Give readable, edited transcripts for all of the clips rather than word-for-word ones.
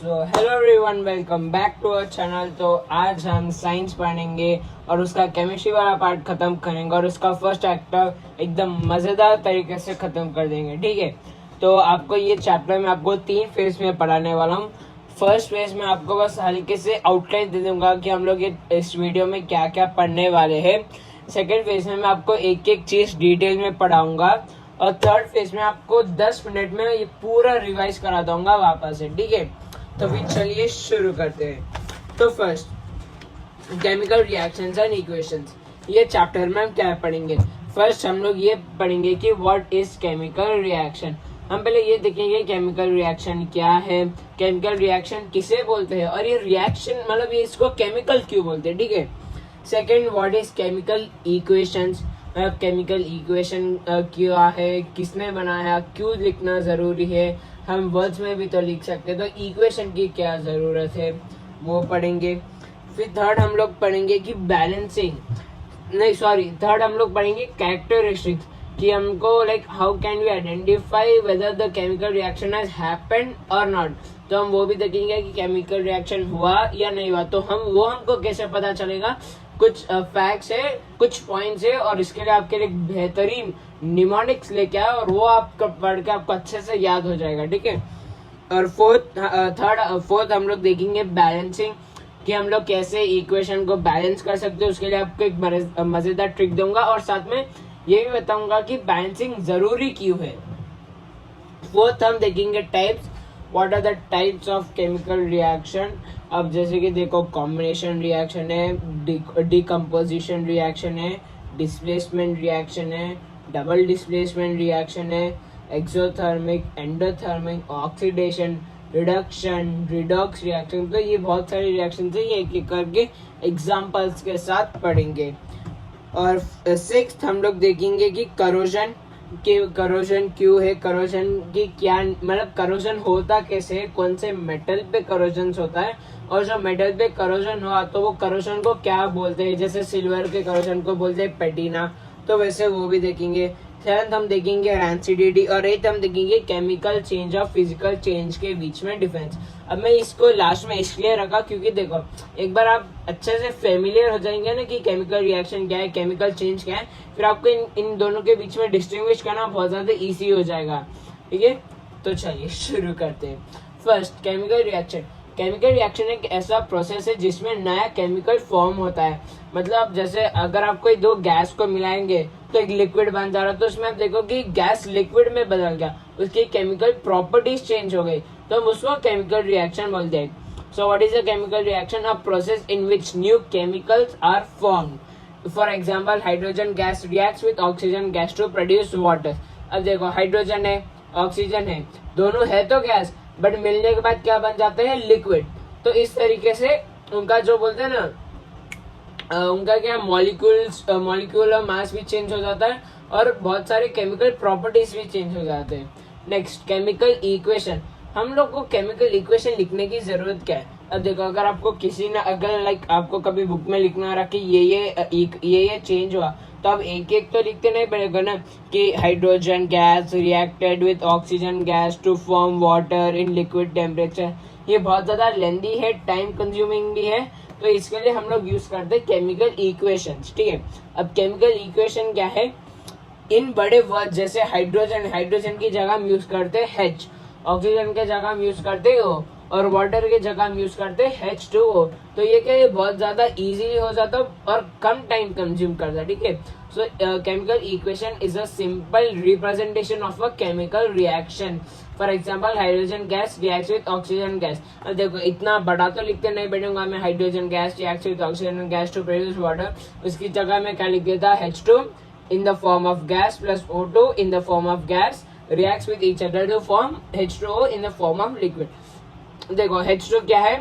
So hello everyone, welcome back to our channel. तो आज हम साइंस पढ़ेंगे और उसका केमिस्ट्री वाला पार्ट खत्म करेंगे और उसका फर्स्ट चैप्टर एकदम मजेदार तरीके से खत्म कर देंगे। ठीक है, तो आपको ये चैप्टर में आपको 3 फेज में पढ़ाने वाला हूँ। फर्स्ट फेज में आपको बस हल्के से आउटलाइन दे दूंगा कि हम लोग इस वीडियो में क्या क्या पढ़ने वाले हैं। सेकेंड फेज में मैं आपको एक एक चीज डिटेल में पढ़ाऊंगा और थर्ड फेज में आपको 10 मिनट में ये पूरा रिवाइज करा दूंगा वापस से। ठीक है, तो फिर चलिए शुरू करते हैं। तो first, chemical reactions and equations. ये चैप्टर में हम क्या पढ़ेंगे? फर्स्ट हम लोग ये पढ़ेंगे कि व्हाट इज केमिकल रिएक्शन। हम पहले ये देखेंगे केमिकल रिएक्शन क्या है, केमिकल रिएक्शन किसे बोलते हैं और ये रिएक्शन मतलब ये इसको केमिकल क्यों बोलते हैं। ठीक है, second, what is chemical equations. Chemical equation क्या है, किसने बनाया, क्यों लिखना जरूरी है, हम वर्ड्स में भी तो लिख सकते हैं, तो इक्वेशन की क्या जरूरत है वो पढ़ेंगे। फिर थर्ड हम लोग पढ़ेंगे कि बैलेंसिंग, नहीं सॉरी, थर्ड हम लोग पढ़ेंगे कैरेक्टरिस्टिक्स कि हमको like how can we identify whether the chemical reaction has happened और नॉट। तो हम वो भी देखेंगे कि केमिकल रिएक्शन हुआ या नहीं हुआ, तो हमको कैसे पता चलेगा। कुछ फैक्ट्स है, कुछ पॉइंट्स है और इसके लिए आपके लिए बेहतरीन निमोनिक्स लेके आए और वो आपको पढ़ के आपको अच्छे से याद हो जाएगा। ठीक है, और फोर्थ हम लोग देखेंगे बैलेंसिंग कि हम लोग कैसे इक्वेशन को बैलेंस कर सकते हैं। उसके लिए आपको एक मजेदार ट्रिक दूंगा और साथ में ये भी बताऊंगा कि बैलेंसिंग जरूरी क्यों है। फोर्थ हम देखेंगे types, what are the types of chemical reaction. अब जैसे कि देखो, कॉम्बिनेशन रिएक्शन है, डिकम्पोजिशन रिएक्शन है, डिस्प्लेसमेंट रिएक्शन है, डबल डिस्प्लेसमेंट रिएक्शन है, exothermic, endothermic, oxidation, reduction, redox reaction. तो ये बहुत सारे रिएक्शन है, ये एक एक करके एग्जांपल्स के साथ पढ़ेंगे। और सिक्स्थ हम लोग देखेंगे कि करोजन क्यों है, करोजन की क्या मतलब करोजन होता कैसे है, कौन से मेटल पे करोजन होता है और जो मेटल पे करोजन हुआ तो वो करोजन को क्या बोलते हैं। जैसे सिल्वर के करोजन को बोलते हैं पैटिना, तो वैसे वो भी देखेंगे। सेवंथ हम देखेंगे रैंसिडिटी और एथ हम देखेंगे केमिकल चेंज और फिजिकल चेंज के बीच में डिफरेंस। अब मैं इसको लास्ट में इसलिए रखा क्योंकि देखो, एक बार आप अच्छे से फेमिलियर हो जाएंगे ना कि केमिकल रिएक्शन क्या है, केमिकल चेंज क्या है, फिर आपको इन दोनों के बीच में डिस्टिंग्विश करना बहुत ज्यादा इजी हो जाएगा। ठीक है, तो चलिए शुरू करते हैं। First, chemical reaction. Chemical reaction एक ऐसा प्रोसेस है जिसमें नया केमिकल फॉर्म होता है। मतलब जैसे अगर आप कोई दो गैस को मिलाएंगे तो एक लिक्विड बन जा रहा है, तो उसमें आप देखो कि गैस लिक्विड में बदल गया, उसकी केमिकल प्रॉपर्टीज चेंज हो गई, तो हम उसको केमिकल रिएक्शन बोलते हैं। So what is a chemical reaction? A process in which new chemicals are formed. For example, hydrogen gas reacts with oxygen gas to produce water. अब देखो, हाइड्रोजन है, ऑक्सीजन है, दोनों है तो गैस, बट मिलने के बाद क्या बन जाते हैं? लिक्विड। तो इस तरीके से उनका जो बोलते हैं ना, उनका क्या मॉलिक्यूलर मास भी चेंज हो जाता है और बहुत सारे केमिकल प्रॉपर्टीज भी चेंज हो जाते हैं। Next, chemical equation. हम लोग को केमिकल इक्वेशन लिखने की जरूरत क्या है? अब देखो, अगर आपको किसी ने अगर आपको कभी बुक में लिखना रहा कि ये चेंज हुआ, तो आप एक एक तो लिखते नहीं पड़ेगा ना कि hydrogen gas reacted with oxygen gas to form water in liquid temperature. ये बहुत ज्यादा लेंथी है, टाइम कंज्यूमिंग भी है, तो इसके लिए हम लोग यूज करते हैं केमिकल इक्वेशंस। ठीक है, अब केमिकल इक्वेशन क्या है? इन बड़े वर्ड जैसे हाइड्रोजन की जगह हम यूज करते हैं H, ऑक्सीजन के जगह हम यूज करते हैं O और वाटर के जगह हम यूज करते हैं H2O। तो ये क्या है, बहुत ज्यादा इजीली हो जाता है और कम टाइम कंज्यूम करता है। ठीक है, so chemical equation is a simple representation of a chemical reaction. For example, hydrogen gas reacts with oxygen gas. अब देखो, इतना बड़ा तो लिखते नहीं बैठूंगा मैं, hydrogen gas reacts with oxygen gas to produce water. उसकी जगह में क्या लिख देता? H2 in the form of gas plus O2 in the form of gas reacts with each other to form H2O in the form of liquid. देखो, H2 क्या है?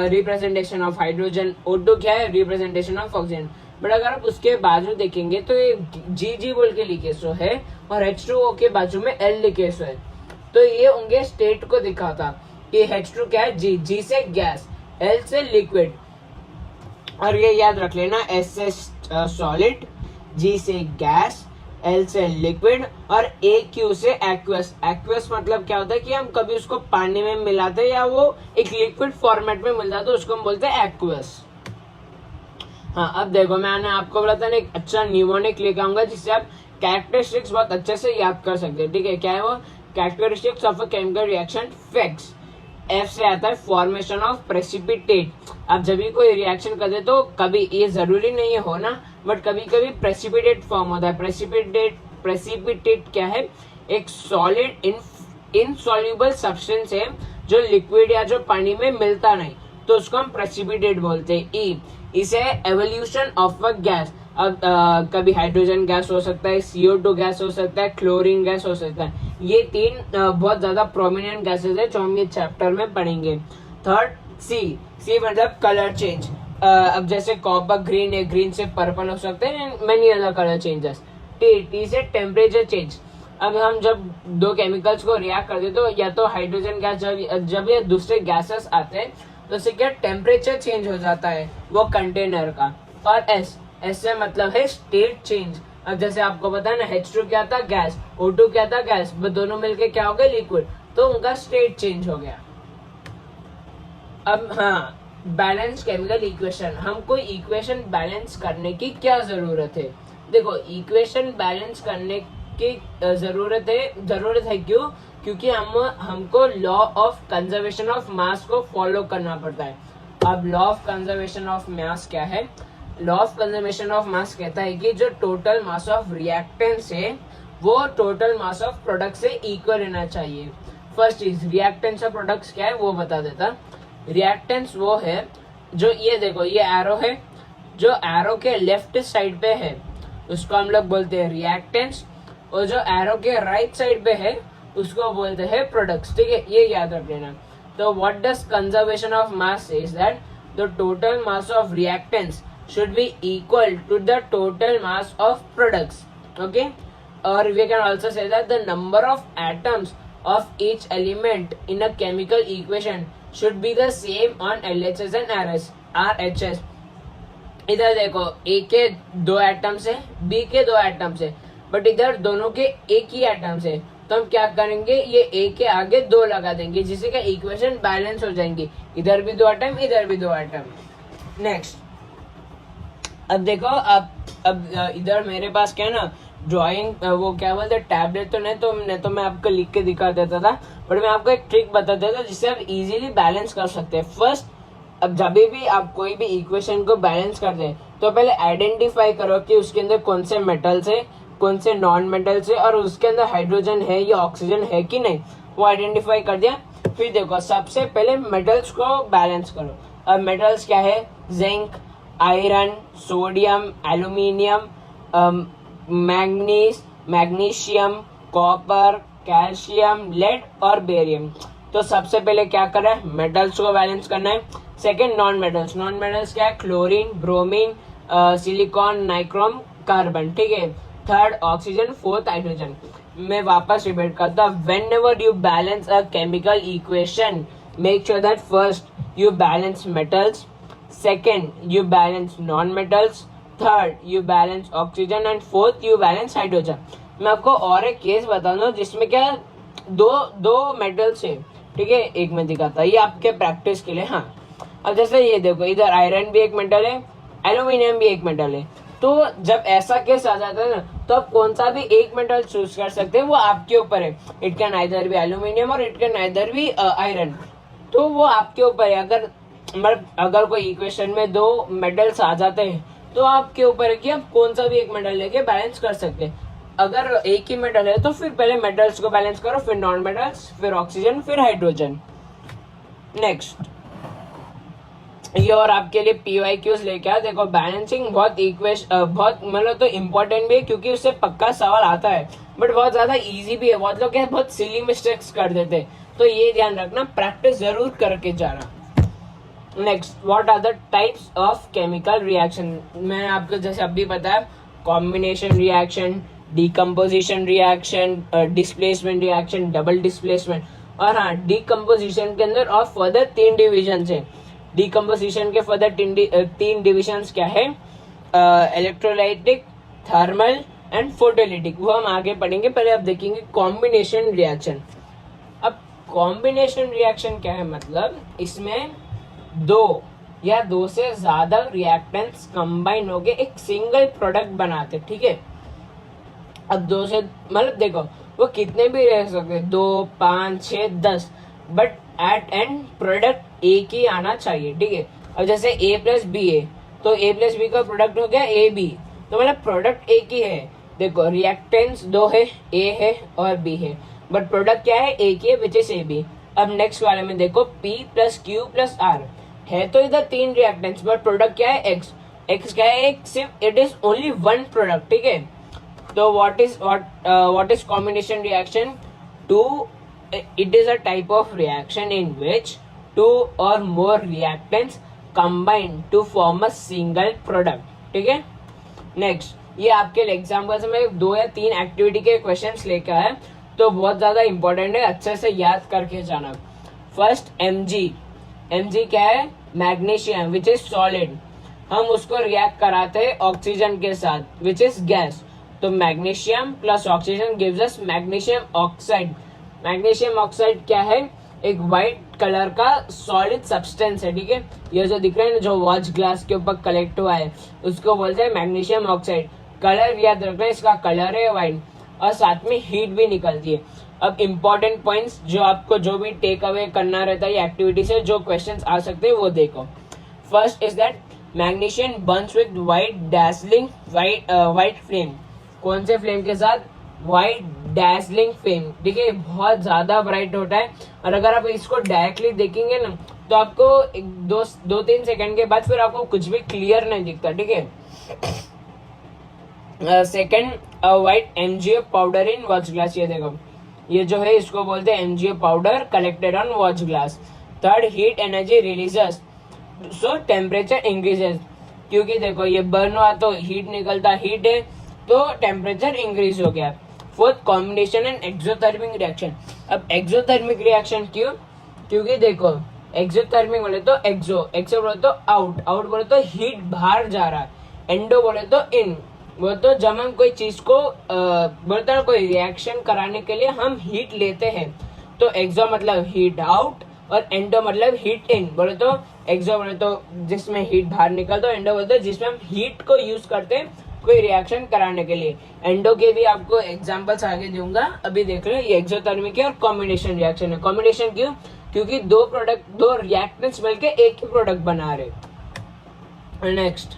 Representation of hydrogen, O2 क्या है? Representation of oxygen. बट अगर आप उसके बाजू देखेंगे तो ये जी बोल के लिखे सो है और H2O के बाजू में L लिखे सो है, तो ये उनके स्टेट को दिखाता कि H2 क्या है? जी से गैस, L से लिक्विड। और ये याद रख लेना, S से सॉलिड, G से गैस, L से लिक्विड और AQ से एक्वस। एक्वस मतलब क्या होता है कि हम कभी उसको पानी में मिलाते हैं या वो एक लिक्विड फॉर्मेट में मिलता है तो उसको हम बोलते हैं एक्वस। हाँ, अब देखो मैंने आपको बोला था ना एक अच्छा न्यूमोनिक लेके आऊंगा जिससे आप कैरेक्टरिस्टिक्स बहुत अच्छे से याद कर सकते हैं। ठीक है, क्या है वो? Characteristics of a chemical reaction facts. F से आता है फॉर्मेशन ऑफ प्रेसिपिटेट। आप जब भी कोई रिएक्शन करते तो कभी, ये जरूरी नहीं है होना, बट कभी कभी प्रेसिपिटेट फॉर्म होता है। प्रेसिपिटेट क्या है? एक सॉलिड इनसॉल्युबल सब्सटेंस है जो लिक्विड या जो पानी में मिलता नहीं, तो उसको हम प्रेसिपिटेट बोलते हैं। ई, इसे एवोल्यूशन ऑफ अ गैस। अब कभी हाइड्रोजन गैस हो सकता है, CO2 गैस हो सकता है, क्लोरीन गैस हो सकता है। ये तीन बहुत ज्यादा प्रोमिनेंट गैसेस है जो हम ये चैप्टर में पढ़ेंगे। थर्ड, सी मतलब कलर चेंज। अब जैसे कॉपर ग्रीन है, ग्रीन से पर्पल हो सकते हैं, many other colour changes. T से टेम्परेचर चेंज। अब हम जब दो केमिकल्स को रिएक्ट करते तो या तो हाइड्रोजन गैस जब ये दूसरे गैसेस आते हैं तो उससे क्या टेम्परेचर चेंज हो जाता है वो कंटेनर का। और एस से मतलब है स्टेट चेंज। अब जैसे आपको पता है ना, H2 क्या था? गैस। O2 क्या था? गैस। दोनों मिलके क्या हो गए? लिक्विड। तो उनका स्टेट चेंज हो गया। अब हाँ, बैलेंस केमिकल इक्वेशन। हमको इक्वेशन बैलेंस करने की क्या जरूरत है? देखो, इक्वेशन बैलेंस करने की जरूरत है क्यों? क्योंकि हमको law of conservation of mass को फॉलो करना पड़ता है। अब law of conservation of mass क्या है? Law of conservation of mass कहता है कि जो टोटल मास ऑफ रिएक्टेंस है वो टोटल मास ऑफ प्रोडक्ट से इक्वल रहना चाहिए। फर्स्ट चीज, रिएक्टेंस और प्रोडक्ट्स क्या है वो बता देता। रिएक्टेंस वो है जो, ये देखो ये एरो है, जो एरो के लेफ्ट साइड पे है उसको हम लोग बोलते हैं रिएक्टेंस, और जो एरो के राइट साइड पे है उसको बोलते हैं प्रोडक्ट्स। ठीक है, ये याद रख लेना। तो what does conservation of mass says that the total mass of reactance should be equal to the total mass of products. Okay, or we can also say that the number of atoms of each element in a chemical equation should be the same on LHS and RHS. इधर देखो, A के 2 atoms है, B के 2 atoms है, but इधर दोनों के एक ही एटम्स है, तो हम क्या करेंगे? ये A के आगे 2 लगा देंगे जिससे कि इक्वेशन बैलेंस हो जाएंगी। इधर भी 2 एटम, इधर भी 2 एटम। नेक्स्ट, अब देखो, अब इधर मेरे पास क्या है ना, ड्राइंग वो क्या बोलते हैं, टैबलेट तो नहीं तो मैं आपको लिख के दिखा देता था, बट मैं आपको एक ट्रिक बता देता हूँ जिससे आप इजीली बैलेंस कर सकते हैं। फर्स्ट, अब जब भी आप कोई भी इक्वेशन को बैलेंस करते हैं तो पहले आइडेंटिफाई करो कि उसके अंदर कौन से मेटल्स है, कौन से नॉन मेटल्स है, और उसके अंदर हाइड्रोजन है या ऑक्सीजन है कि नहीं, वो आइडेंटिफाई कर दिया। फिर देखो, सबसे पहले मेटल्स को बैलेंस करो। अब मेटल्स क्या है? Zinc, iron, sodium, aluminium, manganese, magnesium, copper, calcium, lead और बेरियम। तो सबसे पहले क्या करना है? मेटल्स को बैलेंस करना है। Second, non metals. Non metals क्या है? Chlorine, bromine, silicon, nichrome, carbon. ठीक है। Third, oxygen. Fourth, hydrogen. मैं वापस रिपीट करता हूँ, when ever you balance a chemical equation, make sure that first you balance metals, second you balance non-metals, third you balance oxygen and fourth you balance hydrogen। मैं आपको और एक case बता दूं जिसमें क्या दो मेटल्स है। ठीक है, एक में दिखाता, ये आपके प्रैक्टिस के लिए। हाँ, अब जैसे ये देखो, इधर आयरन भी एक मेटल है, एल्यूमिनियम भी एक मेटल है। तो जब ऐसा केस आ जाता है ना, तो आप कौन सा भी एक मेटल चूज कर सकते हैं, वो आपके ऊपर है। It can either be aluminium और it can either be iron, तो वो आपके ऊपर है। अगर कोई इक्वेशन में 2 मेटल्स आ जाते हैं तो आपके ऊपर है कि आप कौन सा भी एक मेटल लेके बैलेंस कर सकते हैं। अगर एक ही मेटल है तो फिर पहले मेटल्स को बैलेंस करो, फिर नॉन मेटल्स, फिर ऑक्सीजन, फिर हाइड्रोजन। नेक्स्ट, ये और आपके लिए PYQs लेके आया। देखो, बैलेंसिंग बहुत मतलब तो इम्पोर्टेंट भी है क्योंकि उससे पक्का सवाल आता है, बट बहुत ज्यादा इजी भी है। बहुत लोग बहुत सिली मिस्टेक्स कर देते हैं, तो ये ध्यान रखना, प्रैक्टिस जरूर करके जाना। Next, what are the types of chemical reaction. मैं आपको जैसे अभी बताया, combination reaction, decomposition reaction, displacement reaction, double displacement. और हाँ, डिकम्पोजिशन के अंदर और फर्दर 3 डिविजन है। डिकम्पोजिशन के फर्दर 3 डिविजन क्या है? इलेक्ट्रोलाइटिक, थर्मल एंड फोटोलिटिक, वो हम आगे पढ़ेंगे। पहले आप देखेंगे कॉम्बिनेशन रिएक्शन। अब कॉम्बिनेशन रिएक्शन क्या है, मतलब इसमें दो या दो से ज्यादा रिएक्टेंट्स कंबाइन होके एक सिंगल प्रोडक्ट बनाते, ठीक है। अब दो से मतलब देखो वो कितने भी रह सकते, 2, 5, 6, 10, बट एट एंड प्रोडक्ट एक ही आना चाहिए, ठीक है। अब जैसे A प्लस बी है, तो A प्लस बी का प्रोडक्ट हो गया AB, तो मतलब प्रोडक्ट एक ही है। देखो रिएक्टेंट्स दो है, A है और B है, बट प्रोडक्ट क्या है, एक ही है, विच इज AB। अब नेक्स्ट वाले में देखो P plus Q plus R है, तो इधर 3 रिएक्टेंट्स, बट प्रोडक्ट क्या है, X क्या है, एक सिर्फ it is only one product, ठीक है। तो what is combination reaction? It is a type of reaction in which two or more reactants combine to form a single product, ठीक है। नेक्स्ट, ये आपके एग्जाम्पल्स में 2 या 3 एक्टिविटी के क्वेश्चंस लेकर आए, तो बहुत ज्यादा इंपॉर्टेंट है, अच्छे से याद करके जाना। फर्स्ट Mg क्या है, मैग्नीशियम विच इज सॉलिड, हम उसको रिएक्ट कराते हैं ऑक्सीजन के साथ विच इज गैस, तो magnesium plus oxygen gives us magnesium oxide. Magnesium oxide क्या है, एक व्हाइट कलर का सॉलिड सब्सटेंस है, ठीक है। ये जो दिख रहा है ना, जो वॉच ग्लास के ऊपर कलेक्ट हुआ है, उसको बोलते हैं मैग्नीशियम ऑक्साइड। कलर याद रखना, इसका कलर है व्हाइट और साथ में हीट भी निकलती है। अब इम्पोर्टेंट पॉइंट्स जो आपको जो भी टेक अवे करना रहता है एक्टिविटी से, जो क्वेश्चंस आ सकते हैं वो देखो। First is that magnesium burns with white dazzling white flame. कौन से फ्लेम के साथ, व्हाइट डैसलिंग फ्लेम, ठीक है, बहुत ज्यादा ब्राइट होता है। और अगर आप इसको डायरेक्टली देखेंगे ना, तो आपको 2-3 सेकंड के बाद फिर आपको कुछ भी क्लियर नहीं दिखता, ठीक है। Second, white MgO powder in watch glass, ये देखो, ये जो है इसको बोलते हैं MgO powder collected on watch glass. Third, heat energy releases, so temperature increases, क्योंकि देखो ये बर्न हुआ तो हीट निकलता, हीट है तो टेम्परेचर इंक्रीज हो गया। Fourth, combination and exothermic reaction. अब एक्सोथर्मिक रिएक्शन क्यों, क्योंकि देखो एक्सोथर्मिक बोले तो एक्सो बोले तो आउट बोले तो हीट बाहर जा रहा है, एंडो बोले तो इन, वो तो जब हम कोई चीज को बोलते हैं कोई रिएक्शन कराने के लिए हम हीट लेते हैं, तो एक्सो मतलब हीट आउट और एंडो मतलब हीट इन। बोले तो एक्सो बोले तो जिसमें हीट बाहर निकलता है, एंडो बोले तो जिसमें हम हीट को यूज करते हैं कोई रिएक्शन कराने के लिए। एंडो के भी आपको एग्जांपल्स आगे दूंगा, अभी देख लो। ये एक्सोथर्मिक है और कॉम्बिनेशन रिएक्शन है। कॉम्बिनेशन क्यों, क्योंकि दो रिएक्टेंट्स मिलके एक ही प्रोडक्ट बना रहे। नेक्स्ट,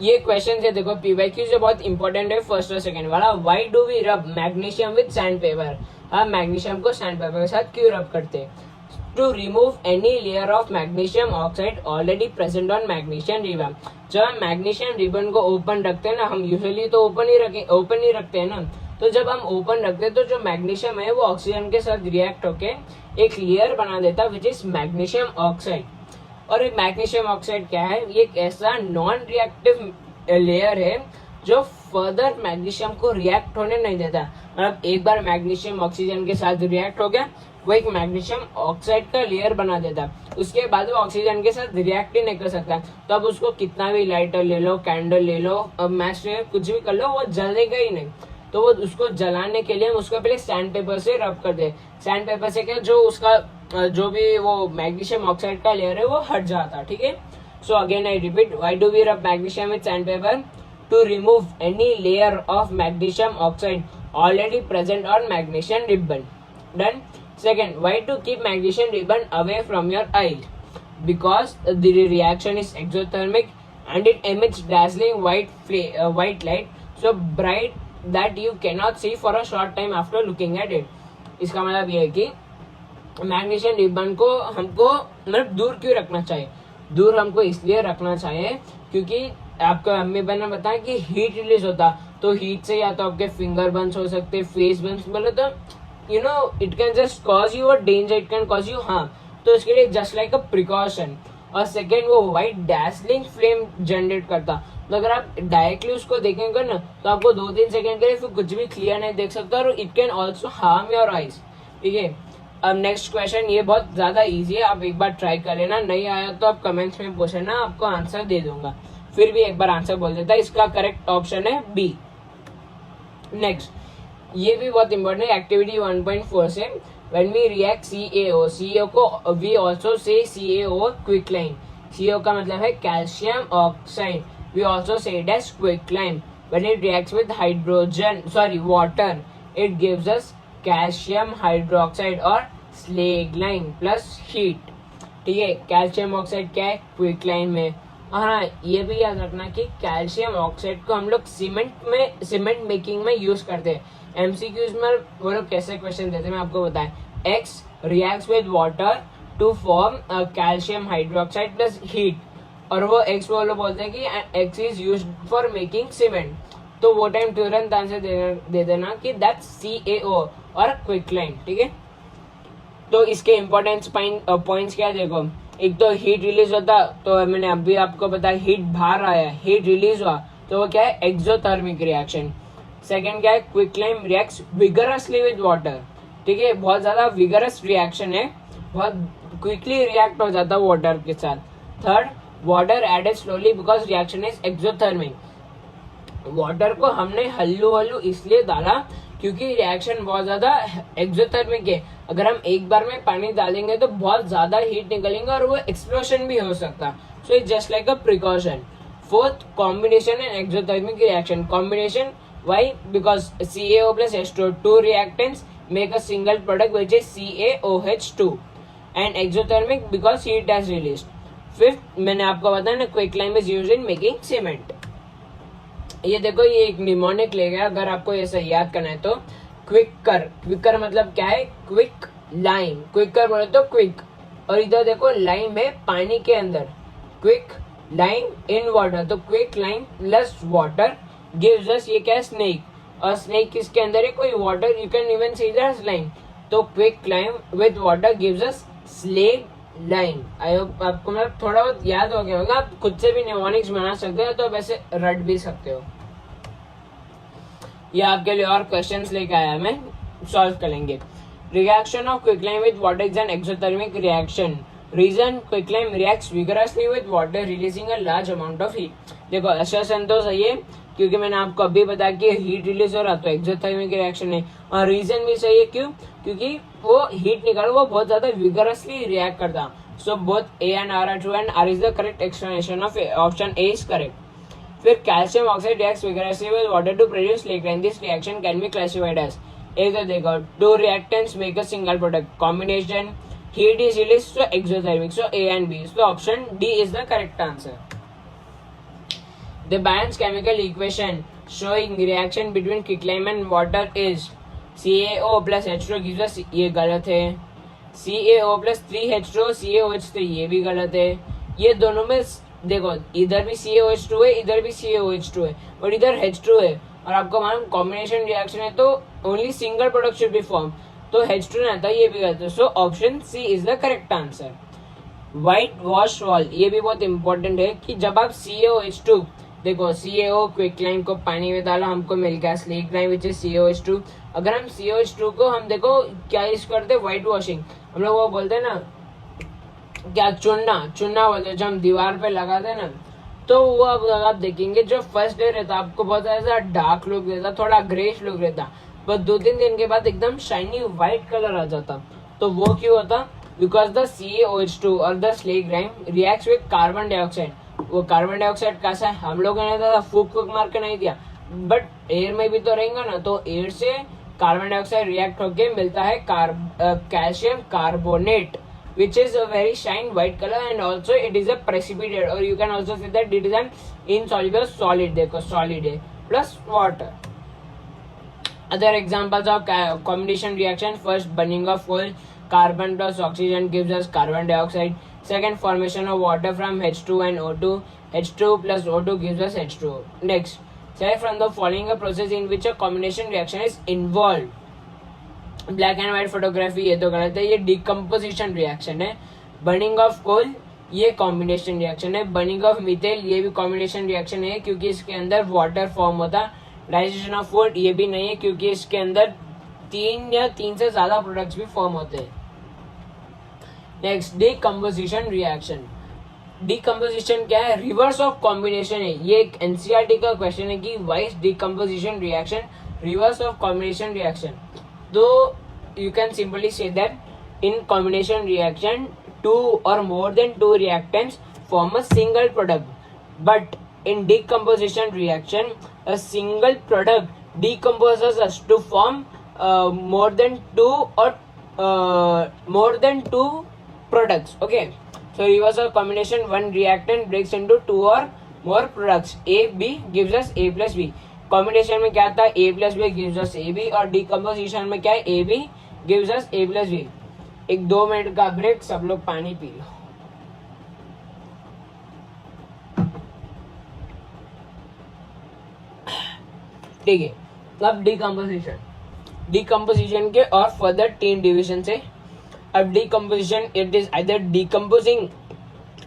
ये क्वेश्चन है देखो पीवाईक्यू जो बहुत इंपॉर्टेंट है, फर्स्ट और सेकंड वाला। Why do we rub magnesium with sandpaper, हम मैग्नीशियम को सैंड पेपर के साथ क्यों रब करते हैं, to remove any layer of magnesium oxide already present on magnesium ribbon. जब हम मैग्नीशियम रिबन को ओपन रखते हैं ना, हम यूजुअली तो ओपन ही रखते हैं ना, तो जब हम ओपन रखते हैं तो जो मैग्नीशियम है वो ऑक्सीजन के साथ रिएक्ट होके एक लेयर बना देता है विच इज मैग्नीशियम ऑक्साइड। और ये मैग्नीशियम ऑक्साइड क्या है, ये एक ऐसा नॉन रिएक्टिव लेयर है जो फर्दर मैग्नीशियम को रिएक्ट होने नहीं देता। मतलब एक बार मैग्नीशियम ऑक्सीजन के साथ रिएक्ट हो गया, वो एक मैग्नीशियम ऑक्साइड का लेयर बना देता, उसके बाद वो ऑक्सीजन के साथ रिएक्ट ही नहीं कर सकता। तो अब उसको कितना भी लाइटर ले लो, कैंडल ले लो, अब मैच कुछ भी कर लो, वो जलेगा ही नहीं। तो वो उसको जलाने के लिए हम उसको पहले सैंड पेपर से रब कर दे। सैंड पेपर से क्या, जो उसका जो भी वो मैग्नीशियम ऑक्साइड का लेयर है वो हट जाता, ठीक है। So again I repeat, why do we rub magnesium with sandpaper, to remove any layer of magnesium oxide already present on magnesium ribbon. Done. Second, why to keep magnesium ribbon away from your eye? Because the reaction is exothermic and it emits dazzling white light, so bright that you cannot see for a short time after looking at it. इसका मतलब ये है कि magnesium ribbon को हमको मतलब दूर क्यों रखना चाहिए, दूर हमको इसलिए रखना चाहिए क्योंकि आपको अम्मी बहन ने बताया कि हीट रिलीज होता, तो हीट से या तो आपके फिंगर बर्न्स हो सकते, फेस बर्न्स, बोले तो you know it can just cause you a danger, it can cause you harm, तो इसके लिए just like a precaution। और सेकेंड, वो व्हाइट डैसलिंग फ्लेम जनरेट करता, तो अगर आप डायरेक्टली उसको देखेंगे ना तो आपको 2-3 सेकंड के लिए फिर कुछ भी क्लियर नहीं देख सकता और it can also harm your eyes, ठीक है। अब नेक्स्ट क्वेश्चन, ये बहुत ज्यादा इजी है, आप एक बार ट्राई कर लेना, नहीं आया तो आप कमेंट्स में पूछना, आपको आंसर दे दूंगा। फिर भी एक बार आंसर बोल देता है, इसका करेक्ट ऑप्शन है बी। नेक्स्ट, ये भी बहुत इंपॉर्टेंट है एक्टिविटी 1.4 से, व्हेन वी रिएक्ट CaO को we also say CaO quicklime. CO का मतलब है calcium oxide, we also say it as quicklime. When it reacts with water, it gives us calcium hydroxide और स्लेगलाइन प्लस हीट। ठीक है, calcium oxide क्या है क्विकलाइन में। हाँ, ये भी याद रखना कि कैल्शियम ऑक्साइड को हम लोग सीमेंट मेकिंग में यूज करते हैं। एमसीक्यूज में वो लोग कैसे क्वेश्चन देते हैं मैं आपको बताएं। X reacts with water to form calcium hydroxide plus heat, और वो X वो लोग बोलते हैं कि X is used for making cement. तो वो टाइम तुरंत आंसर दे देना कि दैट्स CaO और क्विकलाइन। ठीक है, तो इसके इम्पोर्टेंस पॉइंट्स क्या है देखो। एक तो हीट रिलीज होता, तो मैंने अभी आपको बताया हीट बाहर आया, हीट रिलीज हुआ, तो वो क्या है एक्सोथर्मिक रिएक्शन। सेकंड क्या है क्विकलाइन रिएक्ट्स विगरसली विद वाटर। ठीक है, बहुत ज्यादा विगरस रिएक्शन है, बहुत क्विकली रिएक्ट हो जाता है वाटर के साथ। Third, water added slowly because reaction is exothermic. Water को हमने हल्लू इसलिए डाला क्योंकि रिएक्शन बहुत ज्यादा एक्सोथर्मिक है। अगर हम एक बार में पानी डालेंगे तो बहुत ज्यादा हीट निकलेंगे और वो एक्सप्लोशन भी हो सकता है। So it's just like a precaution. Fourth, combination and exothermic reaction. Combination why? Because CaO plus H2O, two reactants make a single product which is CaOH2, and exothermic because heat has released. Fifth, मैंने आपको बताया ना quicklime is used in making cement. ये देखो, ये एक mnemonic ले गया, अगर आपको ऐसा याद करना है तो क्विकर मतलब क्या है क्विक लाइम, क्विकर बोले तो क्विक, और इधर देखो लाइम है पानी के अंदर, क्विक लाइम इन वाटर, तो quick lime plus water gives अस ये क्या है स्नेक, और स्नेक किसके अंदर है कोई water, you can even see that lime, तो quick lime with water gives us slaked lime. I hope आपको मतलब थोड़ा बहुत याद हो गया होगा, आप खुद से भी निमोनिक्स बना सकते हो, तो वैसे रट भी सकते हो। ये आपके लिए और क्वेश्चंस लेके आया मैं, सॉल्व करेंगे। Reaction of quicklime with water is an exothermic reaction. Reason, quicklime reacts vigorously with water releasing a large amount of heat. देखो असर्शन तो सही है क्योंकि मैंने आपको अभी बताया कि हीट रिलीज हो रहा तो एक्सोथर्मिक रिएक्शन है, और रीजन भी सही है क्यों, क्योंकि वो हीट निकाल वो बहुत ज्यादा विगरसली रिएक्ट करता। So both A and R are true and R is the correct explanation of option A is correct. फिर calcium oxide reacts vigorously with water to produce liquid, this reaction can be classified as, एक तो देखो two reactants make a single product, combination, heat is released, so exothermic, so A and B, so option D is the correct answer. The Bayes chemical equation showing reaction between quicklime and water is CaO plus H2O gives us, ये गलत है, CaO plus 3H2O CaOH3 ये भी गलत है। ये दोनों में देखो इधर भी CaOH2 है, इधर भी CaOH2 है, और इधर H2 है, और आपको मालूम कॉम्बिनेशन रिएक्शन है तो only single product should be form, तो H2 नहीं आता, ये भी गलत है। So option C is the correct answer. White wash wall, ये भी बहुत इंपॉर्टेंट है कि जब आप CaOH2 देखो, CaO क्विकलाइन को पानी में डाला हमको मिल गया स्लेगलाइन विच इज CaOH2। अगर हम CaOH2 को हम देखो क्या यूज करते हैं व्हाइट वॉशिंग, हम लोग वो बोलते हैं ना क्या चुनना बोलते हैं, जब हम दीवार पे लगाते हैं ना, तो वो अब आप देखेंगे जो फर्स्ट डे रहता आपको बहुत ज्यादा डार्क लुक देता, थोड़ा ग्रेश लुक रहता, बस 2-3 दिन के बाद एकदम शाइनी व्हाइट कलर आ जाता। तो वो क्यों होता, बिकॉज द CaOH2 और the slaked lime reacts with carbon dioxide. वो कार्बन डाइऑक्साइड कैसा है, हम लोगों ने तो फूक मार के नहीं दिया, बट एयर में भी तो रहेगा ना, तो एयर से कार्बन डाइऑक्साइड रिएक्ट होके मिलता है calcium carbonate which is a very shine white color, and also it is a precipitate, or you can also say that it is an insoluble solid, देखो solid है plus water. Other examples of combination reaction: first, burning of coal, carbon plus oxygen gives us carbon dioxide. Second, formation of water from H2 and O2, H2 plus O2 gives us H2O. Next, select from the following a process in which a combination reaction is involved. Black and white photography ये तो गलत है, ये decomposition reaction है। Burning of coal ये combination reaction है। Burning of methyl ये भी कॉम्बिनेशन रिएक्शन है क्योंकि इसके अंदर वाटर फॉर्म होता। डाइजेशन ऑफ फूड ये भी नहीं है क्योंकि इसके अंदर 3 से ज्यादा प्रोडक्ट्स भी फॉर्म होते हैं। Next, decomposition reaction. डिकम्पोजिशन क्या है, रिवर्स ऑफ कॉम्बिनेशन है। ये एक एनसीईआरटी का क्वेश्चन है कि why is decomposition reaction reverse of combination reaction. So you can simply say that in combination reaction, two or more than two reactants form a single product, but in decomposition reaction, a single product decomposes us to form more than two products. Okay, so reverse of combination, one reactant breaks into two or more products. A B gives us A plus B. Combination में क्या था, A plus B gives us AB, और decomposition में क्या है, AB gives us A plus B. एक 2 minute का break, सब लोग पानी पी लो. ठीक है, अब डिकम्पोजिशन के और फर्दर 3 डिविजन है. अब decomposition, it is either decomposing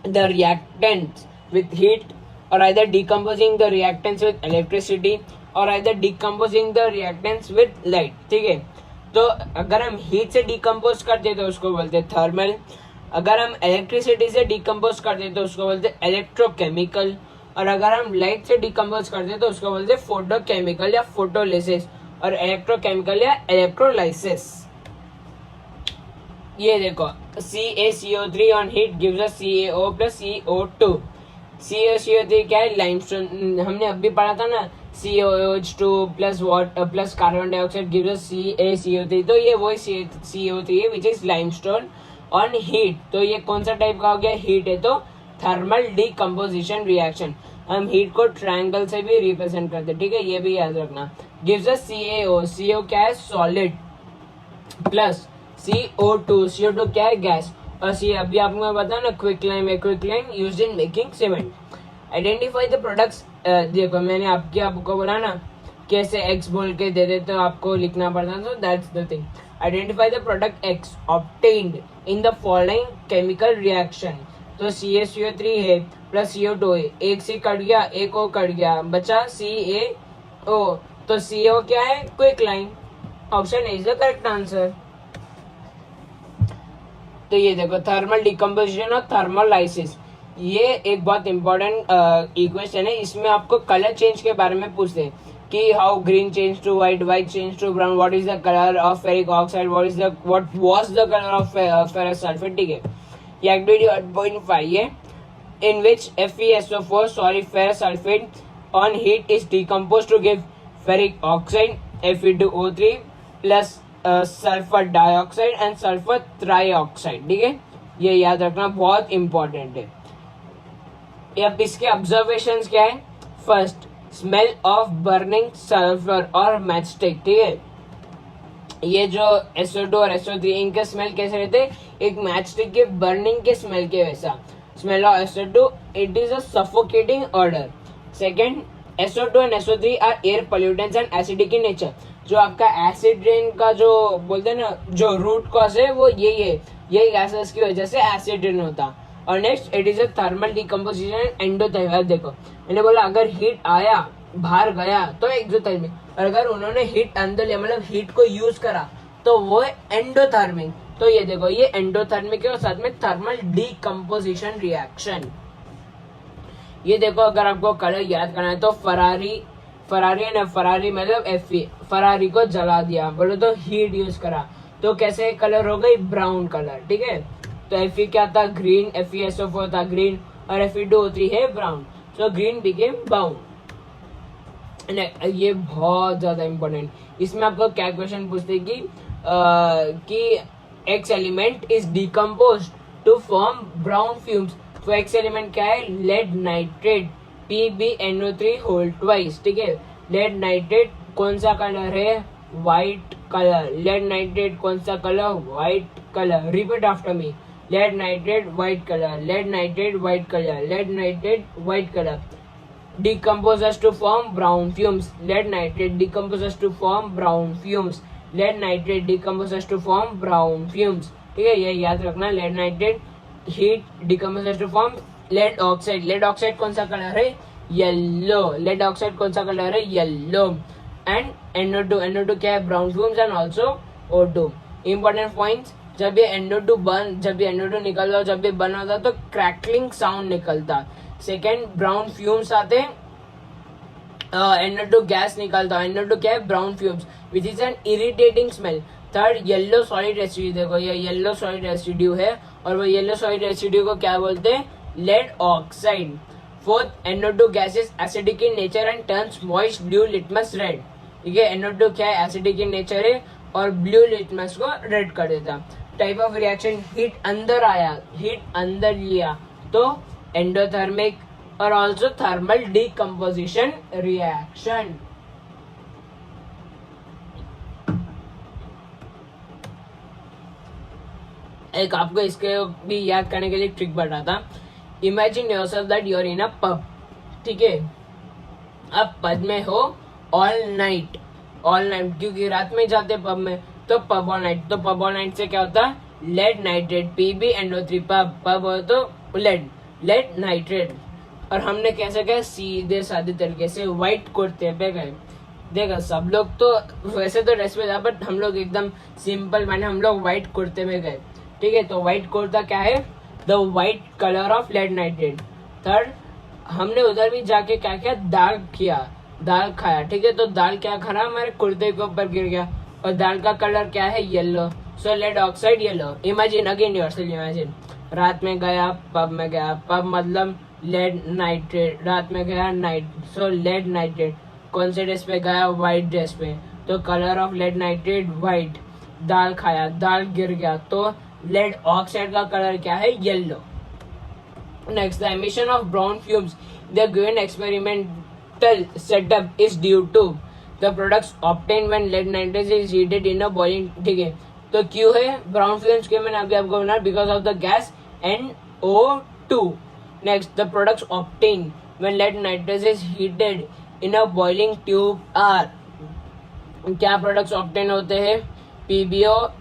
the reactants with heat, or either decomposing the reactants with electricity, or either decomposing the reactants with light. ठीक है, तो अगर हम हीट से डिकम्पोज करते तो उसको बोलते हैं थर्मल, अगर हम इलेक्ट्रिसिटी से डिकम्पोज करते तो उसको बोलते हैं इलेक्ट्रोकेमिकल, और अगर हम लाइट से डिकम्पोज करते तो उसको बोलते हैं फोटोकेमिकल या फोटोलिसिस, और इलेक्ट्रोकेमिकल या इलेक्ट्रोलाइसिस. ये देखो, CaCO3 on heat gives us CaO plus CO2. CaCO3 क्या है, लाइमस्टोन. हमने अभी पढ़ा था ना, COH2 plus plus carbon dioxide gives us CaCO3. तो ये वही CO3 है which is limestone on heat. तो ये कौन सा टाइप का हो गया, हीट है, तो थर्मल डिकम्पोजिशन रिएक्शन. हम हीट को ट्रायंगल से भी रिप्रेजेंट करते हैं. ठीक है, ये भी याद रखना. Gives us CaO. CO क्या है, सॉलिड, प्लस CO2 क्या है, गैस. और सी अभी आपको बता ना, quicklime used in making cement. Identify the products. देखो मैंने आपको बोला ना, कैसे एक्स बोल के दे दे तो आपको लिखना पड़ता, तो that's the thing. Identify the product x obtained in the following chemical reaction. तो CaCO3 है प्लस CO2 है, एक से कट गया, एक और कट गया, बचा CaO. तो CO क्या है, quicklime. Option is the correct answer. तो ये देखो, थर्मल डिकम्पोजिशन और थर्मोलाइसिस, ये एक बहुत इंपॉर्टेंट इक्वेशन है. इसमें आपको कलर चेंज के बारे में पूछते हैं कि how green change to white, white change to brown, what is the colour of ferric oxide, what was the colour of ferrous sulphate. ठीक है, ये एक्टिविटी 1.5 है, in which FeSO4 ferrous sulfate on heat is decomposed to give ferric oxide Fe2O3 plus sulphur dioxide and sulphur trioxide. ठीक है, ये याद रखना, बहुत इंपॉर्टेंट है. अब इसके ऑब्जर्वेशंस क्या है. First, smell of burning sulphur और मैचस्टिक. ठीक है, ये जो SO2 और SO3 इनके स्मेल कैसे रहते हैं, एक मैचस्टिक के बर्निंग के स्मेल के वैसा. Smell of SO2, it is a suffocating odour. Second, SO2 and SO3 are air pollutants and acidic in nature. जो आपका एसिड रेन का जो बोलते हैं ना, जो रूट कॉज है वो यही है, यही गैसेस की वजह से एसिड रेन होता. और next, it is a thermal decomposition endothermic. देखो मैंने बोला अगर हीट आया बाहर गया तो एक्सोथर्मिक, और अगर उन्होंने हीट अंदर लिया मतलब हीट को यूज करा तो वो एंडोथर्मिक. तो ये देखो, ये एंडोथर्मिक है और साथ में थर्मल डिकम्पोजिशन रिएक्शन. ये देखो, अगर आपको कलर याद करना है तो फरारी मतलब Fe, फरारी को जला दिया, बोलो तो हीट यूज करा, तो कैसे कलर हो गई, ब्राउन कलर. ठीक है, तो Fe क्या था, ग्रीन. FeSO4 था ग्रीन, और Fe2O3 है brown, so green became brown. ये बहुत ज्यादा इंपॉर्टेंट. इसमें आपको क्या क्वेश्चन पूछते कि X element is decompose to form brown fumes. तो एक्स एलिमेंट क्या है, lead nitrate PbNO3 whole twice. ठीक है, लेड नाइट्रेट कौन सा कलर है, व्हाइट कलर. लेड नाइट्रेट कौन सा colour, white colour. Repeat after me, lead nitrate white colour, lead nitrate white colour, lead nitrate white colour. Decomposes to form brown fumes. Lead nitrate decomposes to form brown fumes. Lead nitrate decomposes to form brown fumes. ठीक है, ये याद रखना. Lead nitrate heat decomposes to form lead oxide. Lead oxide कौन सा colour है, yellow. Lead oxide कौन सा कलर है, येलो. एंड NO2 क्या है, brown fumes and also O2. Important points, जब ये NO2 निकलता, जब ये बर्न होता तो क्रैकलिंग साउंड निकलता. सेकेंड, ब्राउन फ्यूम्स आते NO2 गैस निकलता है। NO2 क्या है? Brown fumes which is an irritating smell. Third yellow solid residue, देखो ये येलो सॉलिड रेसिड्यू है और वो येलो सॉलिड रेसिड्यू को क्या बोलते हैं? Lead oxide. Fourth NO2 gas is acidic in nature and turns moist blue litmus red. ठीक है, NO2 क्या है? एसिडिक इन नेचर है और ब्लू लिटमस को रेड कर देता। टाइप ऑफ रिएक्शन, हीट अंदर आया, हीट अंदर लिया तो एंडोथर्मिक और ऑल्सो थर्मल डिकम्पोजिशन रिएक्शन। एक आपको इसके भी याद करने के लिए ट्रिक बताता। Imagine yourself that you are in a pub. ठीक है, आप पब में हो ऑल नाइट, क्योंकि रात में जाते पब में, तो पब ऑल नाइट। तो पब ऑल नाइट से क्या होता है? Lead nitrate, PbNO3। पब हो तो लेड नाइट्रेट। और हमने कैसे गए? सीधे साधे तरीके से व्हाइट कुर्ते पे गए। देखो सब लोग तो वैसे तो ड्रेस में था, बट हम लोग एकदम सिंपल मैंने हम लोग व्हाइट कुर्ते में गए। ठीक है, तो व्हाइट कुर्ता क्या है? The white colour of lead nitrate. Third, हमने उधर भी जाके क्या किया? दाल खाया। ठीक है, तो दाल क्या खाना? हमारे कुर्ते के ऊपर गिर गया और दाल का कलर क्या है? Yellow. So lead oxide yellow. Imagine again yourself, imagine रात में गया पब में गया, पब मतलब लेड नाइट्रेट, रात में गया नाइट, सो लेड नाइट्रेट। कौन से ड्रेस पे गया? व्हाइट ड्रेस पे, तो colour of lead nitrate white. दाल खाया, दाल गिर गया, तो लेड ऑक्साइड का कलर क्या है? Yellow. Next, the emission of brown fumes the given experimental setup is due to the products obtain when lead nitrate is heated in a boiling. ठीक है, तो क्यों है ब्राउन फ्यूम्स के? मैंने अभी आपको बना, because of the gas NO2। Next, the products obtained when lead nitrate is heated in a boiling tube are, क्या प्रोडक्ट्स ऑब्टेन होते हैं? PbO,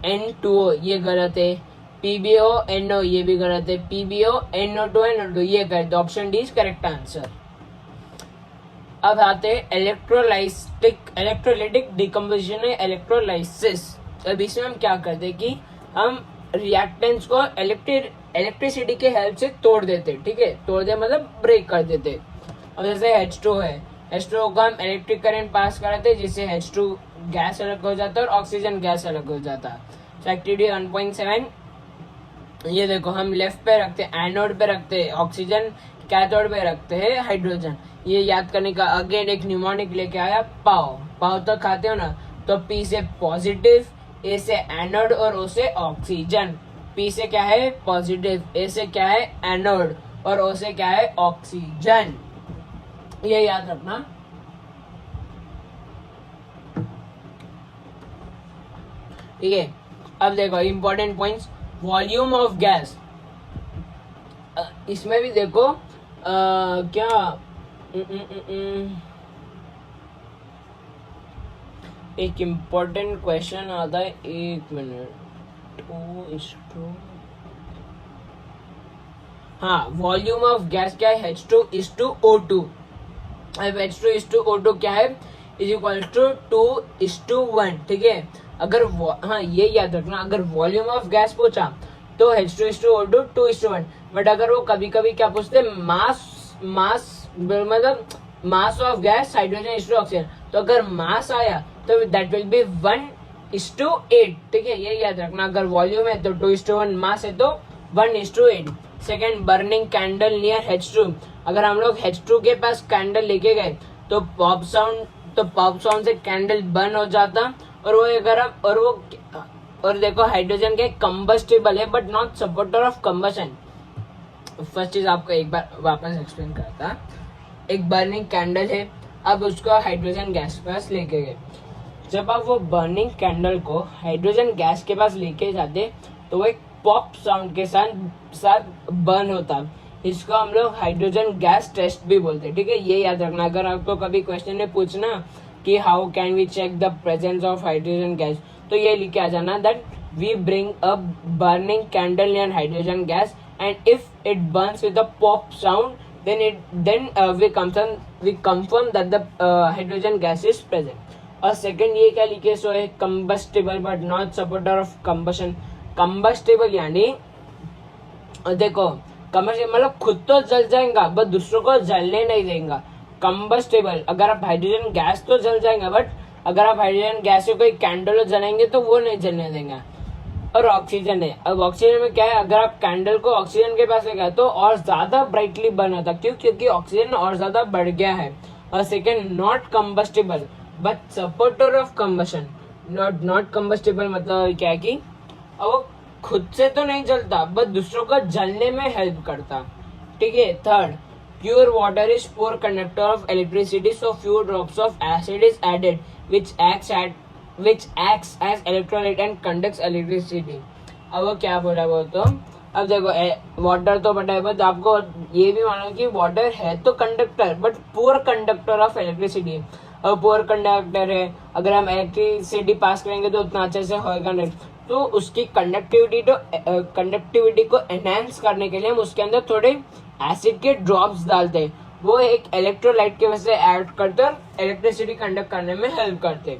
ये गलत है। PbO, ये भी गलत है। PbO, NO2, ये correct. Option D is correct answer. अब आते हैं इलेक्ट्रोलाइटिक डिकम्पोजिशन है, इलेक्ट्रोलाइसिस। अब इसमें हम क्या करते हैं कि हम रिएक्टेंट्स को इलेक्ट्रिसिटी के हेल्प से तोड़ देते। ठीक है, तोड़ दे मतलब ब्रेक कर देते। अब जैसे H2 है, H2 को हम इलेक्ट्रिक करंट पास कराते हैं, जिससे H2 गैस अलग हो जाता है और ऑक्सीजन गैस अलग हो जाता है। एक्टिविटी 1.7, ये देखो हम लेफ्ट पे रखते हैं, एनोड पे रखते हैं ऑक्सीजन, कैथोड पे रखते हैं हाइड्रोजन। ये याद करने का अगेन एक न्यूमोनिक लेके आया, पाव तो खाते हो ना। तो P से पॉजिटिव, A से एनोड और O से ऑक्सीजन। P से क्या है? पॉजिटिव, A से क्या है? एनोड और O से क्या है? ऑक्सीजन। ये याद रखना। ठीक है, अब देखो important points. Volume of gas, इसमें भी देखो क्या एक इम्पोर्टेंट क्वेश्चन आता है, 1 मिनट। हाँ, वॉल्यूम ऑफ गैस क्या है? H2:O2। अब H2:O2 क्या है? Is equal to 2:1। ठीक है, अगर हाँ ये याद रखना, अगर वॉल्यूम ऑफ गैस पूछा तो H2:O2 2:1। बट अगर वो कभी कभी क्या पूछते, मास मतलब mass of gas hydrogen oxygen, तो अगर मास आया तो दैट विल बी 1:8। ठीक है, ये याद रखना। अगर वॉल्यूम है तो 2:1, मास है तो 1:8। Second, burning candle near H2। अगर हम लोग H2 के पास कैंडल लेके गए तो पॉप साउंड से कैंडल बर्न हो जाता और वो अगर और देखो हाइड्रोजन के कंबस्टिबल है but not supporter of combustion. First चीज आपको एक बार वापस एक्सप्लेन करता। एक बर्निंग कैंडल है, अब उसको हाइड्रोजन गैस के पास लेके गए। जब आप वो बर्निंग कैंडल को हाइड्रोजन गैस के पास लेके जाते तो वो एक पॉप साउंड के साथ बर्न होता। इसको हम लोग हाइड्रोजन गैस टेस्ट भी बोलते हैं। ठीक है, ये याद रखना। अगर आपको कभी क्वेश्चन में पूछना कि how can we check the presence of hydrogen gas, तो ये लिख के आ जाना that we bring a burning candle near hydrogen gas and if it burns with a pop sound then we confirm that the hydrogen gas is present। और second ये क्या लिखे सो है, combustible but not supporter of combustion. Combustible यानी देखो combustible मतलब खुद तो जल जाएगा बट दूसरों को जलने नहीं देगा। कंबस्टेबल, अगर आप हाइड्रोजन गैस तो जल जाएगा, बट अगर आप हाइड्रोजन गैस से कोई कैंडल जलाएंगे तो वो नहीं जलने देंगे। और ऑक्सीजन है, अब ऑक्सीजन में क्या है, अगर आप कैंडल को ऑक्सीजन के पास लेगा तो और ज्यादा ब्राइटली बर्न होता, क्यों? क्योंकि ऑक्सीजन और ज्यादा बढ़ गया है। और second, not combustible but supporter of combustion. Not combustible मतलब क्या है कि अब वो खुद से तो नहीं जलता बट दूसरों को जलने में हेल्प करता, ठीक है। Third, pure water is poor conductor of electricity, so few drops of acid is added which acts as electrolyte and conducts electricity। अब वो क्या बोला वो तो, अब देखो वाटर तो पता है, बट आपको ये भी मानो कि वाटर है तो conductor but poor conductor of electricity. अब पुअर कंडक्टर है, अगर हम इलेक्ट्रिसिटी पास करेंगे तो उतना अच्छे से होगा नहीं, तो उसकी कंडक्टिविटी को एनहांस करने के लिए हम उसके अंदर थोड़े एसिड के ड्रॉप्स डालते हैं, वो एक इलेक्ट्रोलाइट के वजह से ऐड करते और इलेक्ट्रिसिटी कंडक्ट करने में हेल्प करते।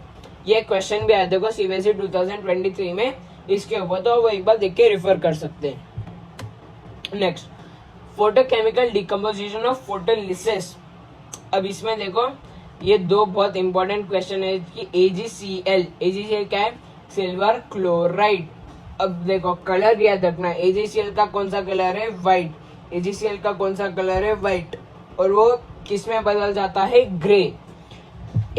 ये क्वेश्चन भी आया देखो सीबीएसई 2023 में इसके ऊपर, तो वो एक बार देख के रेफर कर सकते हैं। Next, photochemical decomposition of photolysis. अब इसमें देखो ये दो बहुत इंपॉर्टेंट क्वेश्चन है कि AgCl क्या है? Silver chloride. अब देखो कलर याद रखना, AgCl का कौन सा कलर है? व्हाइट। AgCl का कौन सा कलर है? व्हाइट। और वो किस में बदल जाता है? ग्रे।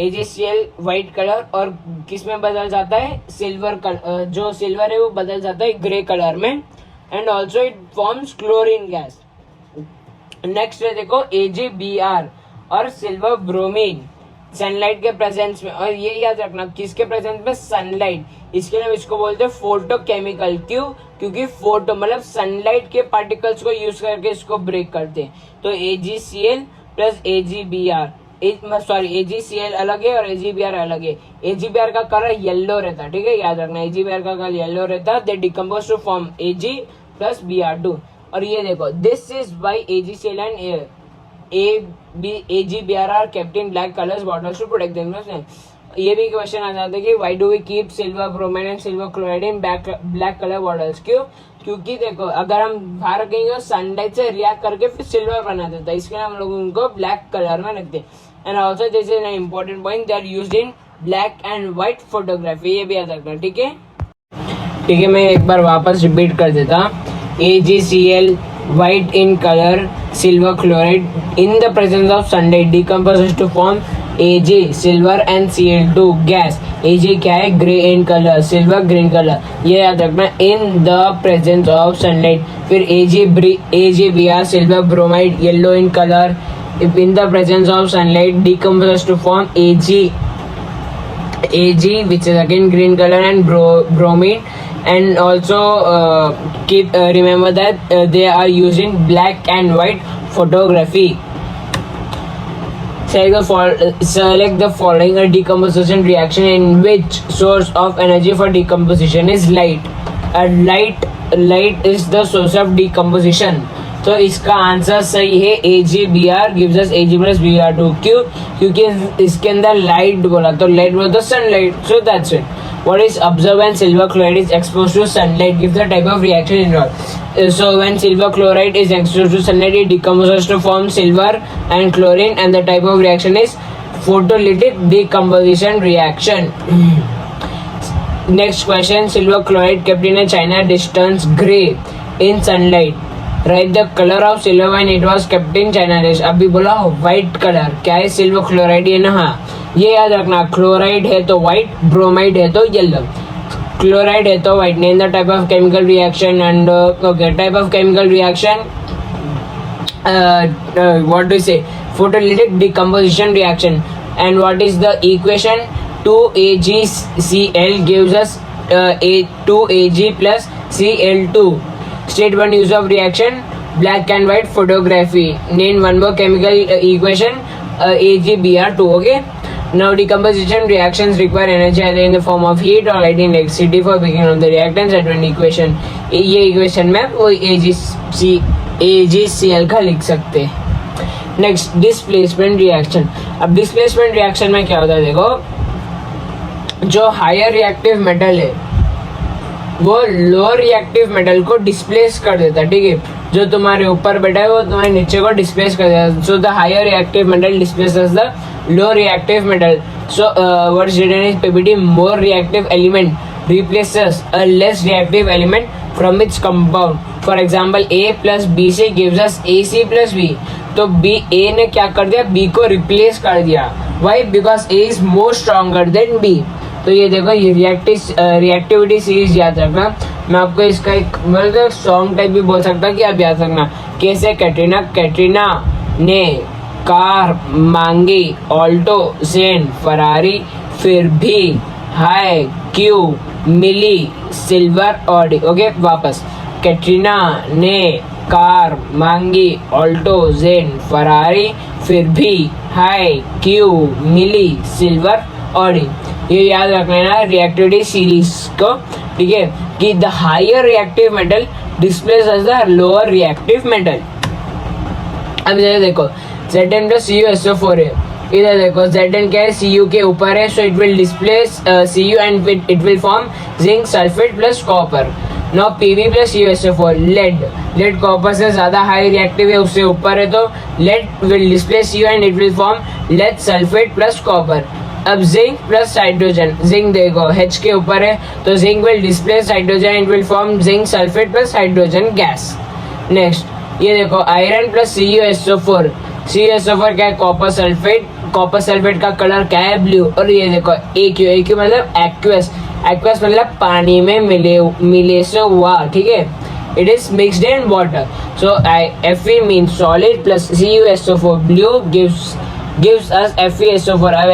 AgCl व्हाइट कलर, और किस में बदल जाता है? Silver colour. जो सिल्वर है वो बदल जाता है ग्रे कलर में, and also it forms chlorine gas. Next है देखो AgBr और सिल्वर ब्रोमीन सनलाइट के प्रेजेंस में, और ये याद रखना किसके प्रेजेंस में? सनलाइट। इसके लिए इसको बोलते हैं फोटोकेमिकल। क्यों? क्योंकि फोटो मतलब सनलाइट के पार्टिकल्स को यूज करके इसको ब्रेक करते हैं। तो AgCl प्लस AgBr, AgCl अलग है और AgBr अलग है। AgBr का कलर येलो रहता है, ठीक है, याद रखना AgBr का कलर येलो रहता है। They decompose to form Ag plus Br2। और ये देखो this is by AgCl and AgBr are kept in black colours bottles to protect them. ये भी क्वेश्चन आ जाता है कि why do we keep silver bromide and silver chloride in black colour bottles. क्यों? क्योंकि देखो अगर हम बाहर रखेंगे तो सनलाइट से रिएक्ट करके फिर सिल्वर बना देता है, इसके लिए हम लोग उनको ब्लैक कलर में रखते हैं। And also this is an important point, they are used in black and white photography. ये भी याद रखना, ठीक है। ठीक है, मैं एक बार वापस रिपीट कर देता। AgCl white in color, silver chloride in the presence of sunlight decomposes to form Ag silver and Cl2 gas। Ag क्या है? Grey in colour, silver green colour, ये याद रखना इन द प्रेजेंस ऑफ सनलाइट। फिर AgBr silver bromide yellow in colour, in the presence of sunlight decomposes to form Ag which is again green color and bromine। And also remember that they are used in black and white photography। Select the following a decomposition reaction in which source of energy for decomposition is light। Light is the source of decomposition। तो इसका answer सही है AgBr gives us Ag plus Br2। क्यों? क्योंकि इसके अंदर light बोला, तो लाइट बोला तो sunlight, so that's it। What is observed when silver chloride is exposed to sunlight? Give the type of reaction involved। So when silver chloride is exposed to sunlight, it decomposes to form silver and chlorine, and the type of reaction is photolytic decomposition reaction। Next question, silver chloride kept in a china dish gray in sunlight। Write the color of silver when it was kept in china dish। अभी बोला white colour, क्या है? Silver chloride है ना, हाँ ये याद रखना, क्लोराइड है तो व्हाइट, ब्रोमाइड है तो येलो, क्लोराइड है तो white. Name the type of chemical reaction and okay, type of chemical reaction what do you say? Photolytic decomposition reaction। And what is the equation? 2AgCl gives us 2Ag plus Cl2। State one use of reaction, black and white photography। Name one more chemical equation, AgBr2। Okay, now decomposition reactions require energy either in the form of heat or light in electricity for breaking down the reactants at one equation। ये equation में वो AgCl का लिख सकते हैं। Next, displacement reaction. अब displacement reaction में क्या होता है? देखो जो हायर रिएक्टिव मेटल है वो लोअर रिएक्टिव मेटल को डिस्प्लेस कर देता है, ठीक है। जो तुम्हारे ऊपर बैठा है वो तुम्हारे नीचे को डिस्प्लेस कर देगा. So the higher reactive metal displaces the low reactive metal. So what is written is PPT, more reactive element replaces a less reactive element from its compound. For example, A plus BC gives us AC plus B. तो B A ने क्या कर दिया, B को replace कर दिया. Why? Because A is more stronger than B. तो ये देखो, ये रिएक्टिविटी सीरीज याद रखना. मैं आपको इसका एक मतलब सॉन्ग टाइप भी बोल सकता कि आप याद रखना. कैसे कैटरीना ने कार मांगी, ऑल्टो जेन फरारी, फिर भी हाई क्यू मिली सिल्वर ऑडी. ओके, वापस. कैटरीना ने कार मांगी, ऑल्टो जेन फरारी, फिर भी हाई क्यू मिली सिल्वर ऑडी. ये याद रखना है ना रिएक्टिविटी सीरीज को, ठीक है, कि the higher reactive metal displaces the lower reactive metal. अब देखो Zn plus CuSO4 है. इधर देखो Zn क्या है, Cu के ऊपर है, so it will displace Cu and it will form zinc sulphate plus copper. Now Pb plus CuSO4 lead copper से ज्यादा हाई रिएक्टिव है, उससे ऊपर है, तो lead will displace Cu and it will form lead sulphate plus copper. अब zinc plus hydrogen, zinc देखो H के ऊपर है, तो zinc will displace hydrogen, it will form zinc sulphate plus hydrogen gas. Next ये देखो आयरन प्लस CuSO4 क्या है, कॉपर सल्फेट का कलर क्या है, ब्लू. और ये देखो AQ मतलब एक्वस मतलब पानी में मिले से हुआ, ठीक है, it is mixed in water. So Fe means solid plus CuSO4 blue gives us FeSO4. अब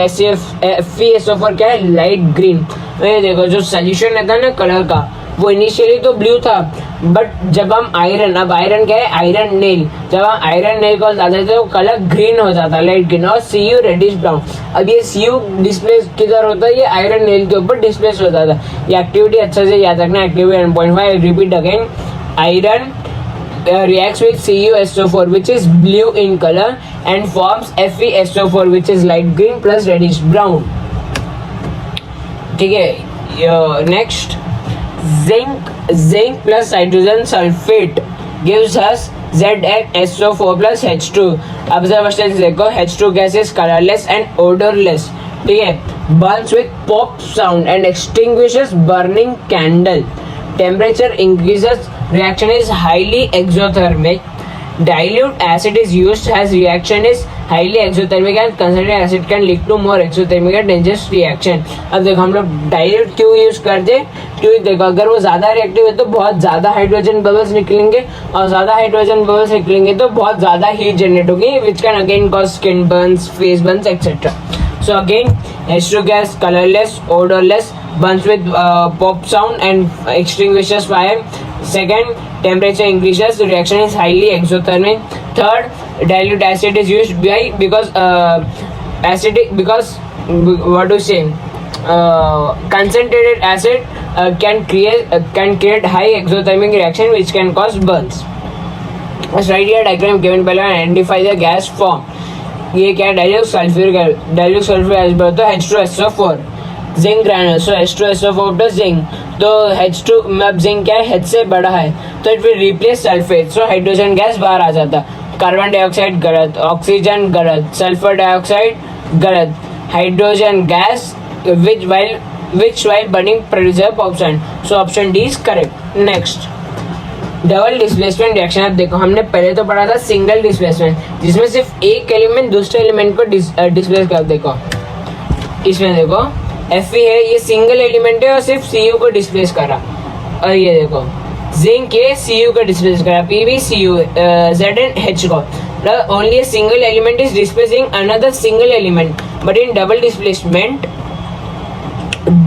FeSO4 क्या है, लाइट ग्रीन. ये देखो जो सोल्यूशन रहता है ना कलर का, वो इनिशियली तो ब्लू था, बट जब हम आयरन क्या है, आयरन नेल, जब हम आयरन नेल को डालते थे तो कलर ग्रीन हो जाता, लाइट ग्रीन. और Cu रेडिश ब्राउन. अब ये Cu डिस्प्लेस किधर होता है, ये आयरन नेल के ऊपर डिस्प्लेस हो जाता है. ये एक्टिविटी अच्छे से याद रखना. Activity 1.5 repeat again. Iron reacts with CuSO4 which is blue in color and forms FeSO4 which is light green plus reddish brown. ठीक है, next zinc plus hydrogen sulfate gives us ZnSO4 plus H2. Observations देखो, H2 gas is colorless and odorless, ठीक है, burns with pop sound and extinguishes burning candle. Temperature increases, reaction is highly exothermic. Dilute acid is used as reaction is highly exothermic and concentrated acid can lead to more exothermic and dangerous reaction. अब देखो हम लोग dilute क्यों use करते हैं, क्योंकि देखो अगर वो ज़्यादा रिएक्टिव है तो बहुत ज़्यादा हाइड्रोजन बबल्स निकलेंगे, और ज़्यादा हाइड्रोजन बबल्स निकलेंगे तो बहुत ज़्यादा हीट जनरेट होगी, which can again cause skin Burns, face Burns etcetera. So again, H2 gas colorless, odorless, burns with pop sound and extinguishes fire. Second, temperature increases, the reaction is highly exothermic. Third, dilute acid is used because what do you say? Concentrated acid can create high exothermic reaction which can cause burns. Let's write here diagram given below and identify the gas form. ये क्या है, dilute sulphuric acid होता है H2SO4. Zinc granule, सो H2SO4 plus zinc, तो H2 में zinc क्या है, H से बड़ा है, तो it will replace sulphate, so hydrogen gas बाहर आ जाता. कार्बन डाइऑक्साइड गलत, ऑक्सीजन गलत, सल्फर डाइऑक्साइड गलत, hydrogen gas which while burning produce pop sound. So option D is correct. Next, double displacement reaction. अब देखो हमने पहले तो पढ़ा था सिंगल डिस्प्लेसमेंट, जिसमें सिर्फ एक एलिमेंट दूसरे एलिमेंट को डिस्प्लेस कर. देखो इसमें देखो Fe है, ये सिंगल एलिमेंट है और सिर्फ Cu को डिस्प्लेस करा. और ये देखो जिंक ये Cu को डिस्प्लेस करा, Pb Cu Zn H को. Only a single element is displacing another single element, but in double displacement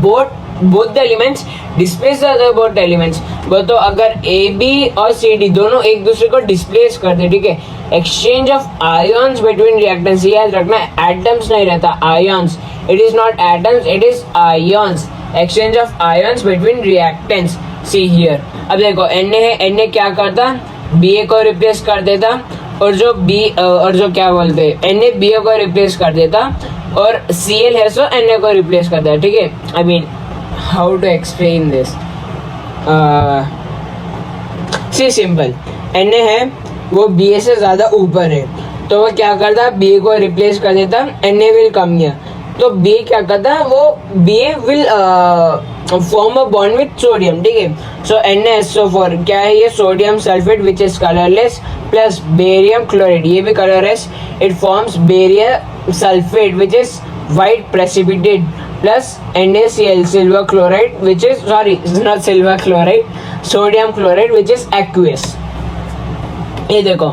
both the elements displace the other both elements. वो तो अगर AB और CD दोनों एक दूसरे को डिस्प्लेस करते, ठीक है, exchange of ions between reactants. याद रखना एटम्स नहीं रहता, ions. It is not atoms, it is ions. Exchange of ions between reactants. See here. अब देखो Na है, Na क्या करता, Ba को रिप्लेस कर देता, और जो क्या बोलते हैं, Na Ba को रिप्लेस कर देता, और Cl है सो Na को रिप्लेस करता है, ठीक है. I mean how to explain this? See, simple. Na है वो Ba से ज़्यादा ऊपर है, तो वो क्या करता, Ba को रिप्लेस कर देता, Na विल कम हियर. तो Ba क्या करता, वो Ba will form a bond with sodium. ठीक है, सो NaSO4 क्या है, ये sodium sulphate which is colourless plus barium chloride, ये भी colourless. It forms barium sulphate which is white precipitate plus NaCl silver chloride which is not silver chloride, sodium chloride which is aqueous. ये देखो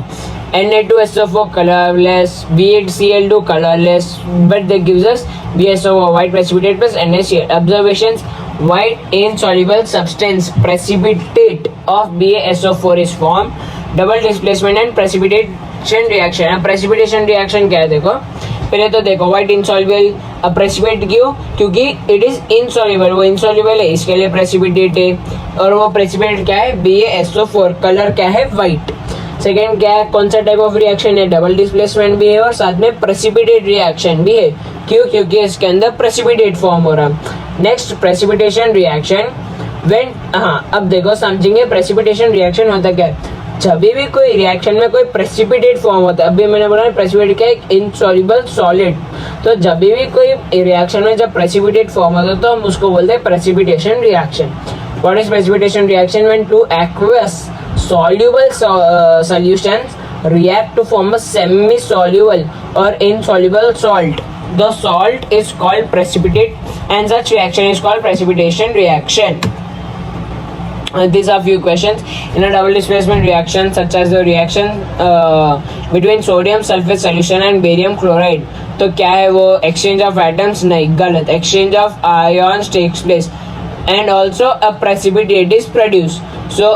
Na2SO4 colorless, B8Cl2 colorless, but that gives us BSO4 white precipitate plus NaCl. Observations: white insoluble substance precipitate of BaSO4 is formed. Double displacement and precipitation reaction. अब precipitation reaction क्या है देखो, पहले तो देखो white insoluble. अब precipitate क्यों, क्योंकि इट इज इनसॉल्युबल, वो इनसॉल्युबल है इसके लिए प्रेसिपिटेट है. और वो प्रेसिपिटेट क्या है, BaSO4, कलर क्या है, व्हाइट. सेकेंड क्या है, कौन सा टाइप ऑफ रिएक्शन है, डबल डिस्प्लेसमेंट भी है और साथ में प्रेसिपिटेट रिएक्शन भी है. क्यों, क्योंकि इसके अंदर प्रेसिपिटेट फॉर्म हो रहा. नेक्स्ट प्रेसिपिटेशन रिएक्शन व्हेन, हाँ अब देखो समझेंगे प्रेसिपिटेशन रिएक्शन होता क्या है. जब भी कोई रिएक्शन में कोई प्रेसिपिटेट फॉर्म होता है, अभी मैंने बोला प्रेसिपिटेट क्या है, एक इनसॉल्युबल सॉलिड. तो जब भी कोई रिएक्शन में जब प्रेसिपिटेट फॉर्म होता है तो हम उसको बोलते हैं precipitation reaction. What is precipitation reaction? When two aqueous soluble solutions react to form a semi-soluble or insoluble salt. The salt is called precipitate and such reaction is called precipitation reaction. These are few questions. In a double displacement reaction such as the reaction between sodium sulfate solution and barium chloride, तो क्या है वो, exchange of atoms? नहीं, गलत. exchange of ions takes place and also a precipitate is produced. So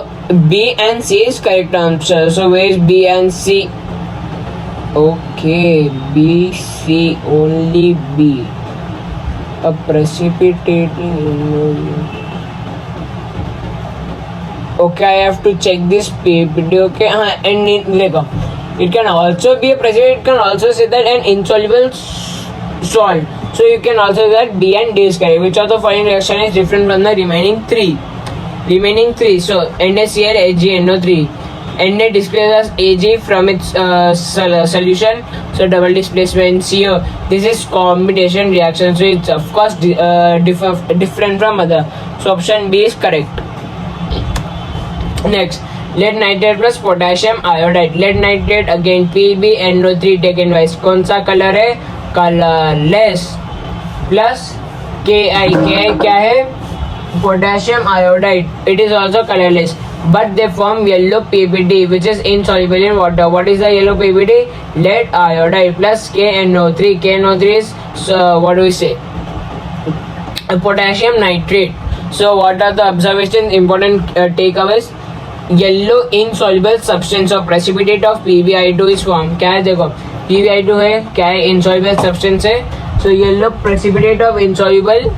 B and C is correct answer. So where is B and C? Okay, B, C, only B. A precipitating. Okay, I have to check this PPT. Okay, and देखो, it can also be a precipitate. It can also say that an insoluble salt. So you can also say that B and D is correct. Which of the following reaction is different from the remaining three? So NaCl AgNO3. Na displaces as Ag from its solution. So double displacement CO. This is combination reaction. So it's of course different from other. So option B is correct. Next, lead nitrate plus potassium iodide. Lead nitrate again PbNO3 taken twice. कौन सा colour है? Colourless. Plus Ki क्या है? Potassium iodide. It is also colorless, but they form yellow PBD, which is insoluble in water. What is the yellow PBD? Lead iodide plus KNO3. KNO3 is what do we say? Potassium nitrate. So what are the observations? Important takeaways. Yellow insoluble substance or precipitate of PbI2 is formed. क्या है देखो, PbI2 है, क्या है, insoluble substance है. So yellow precipitate of insoluble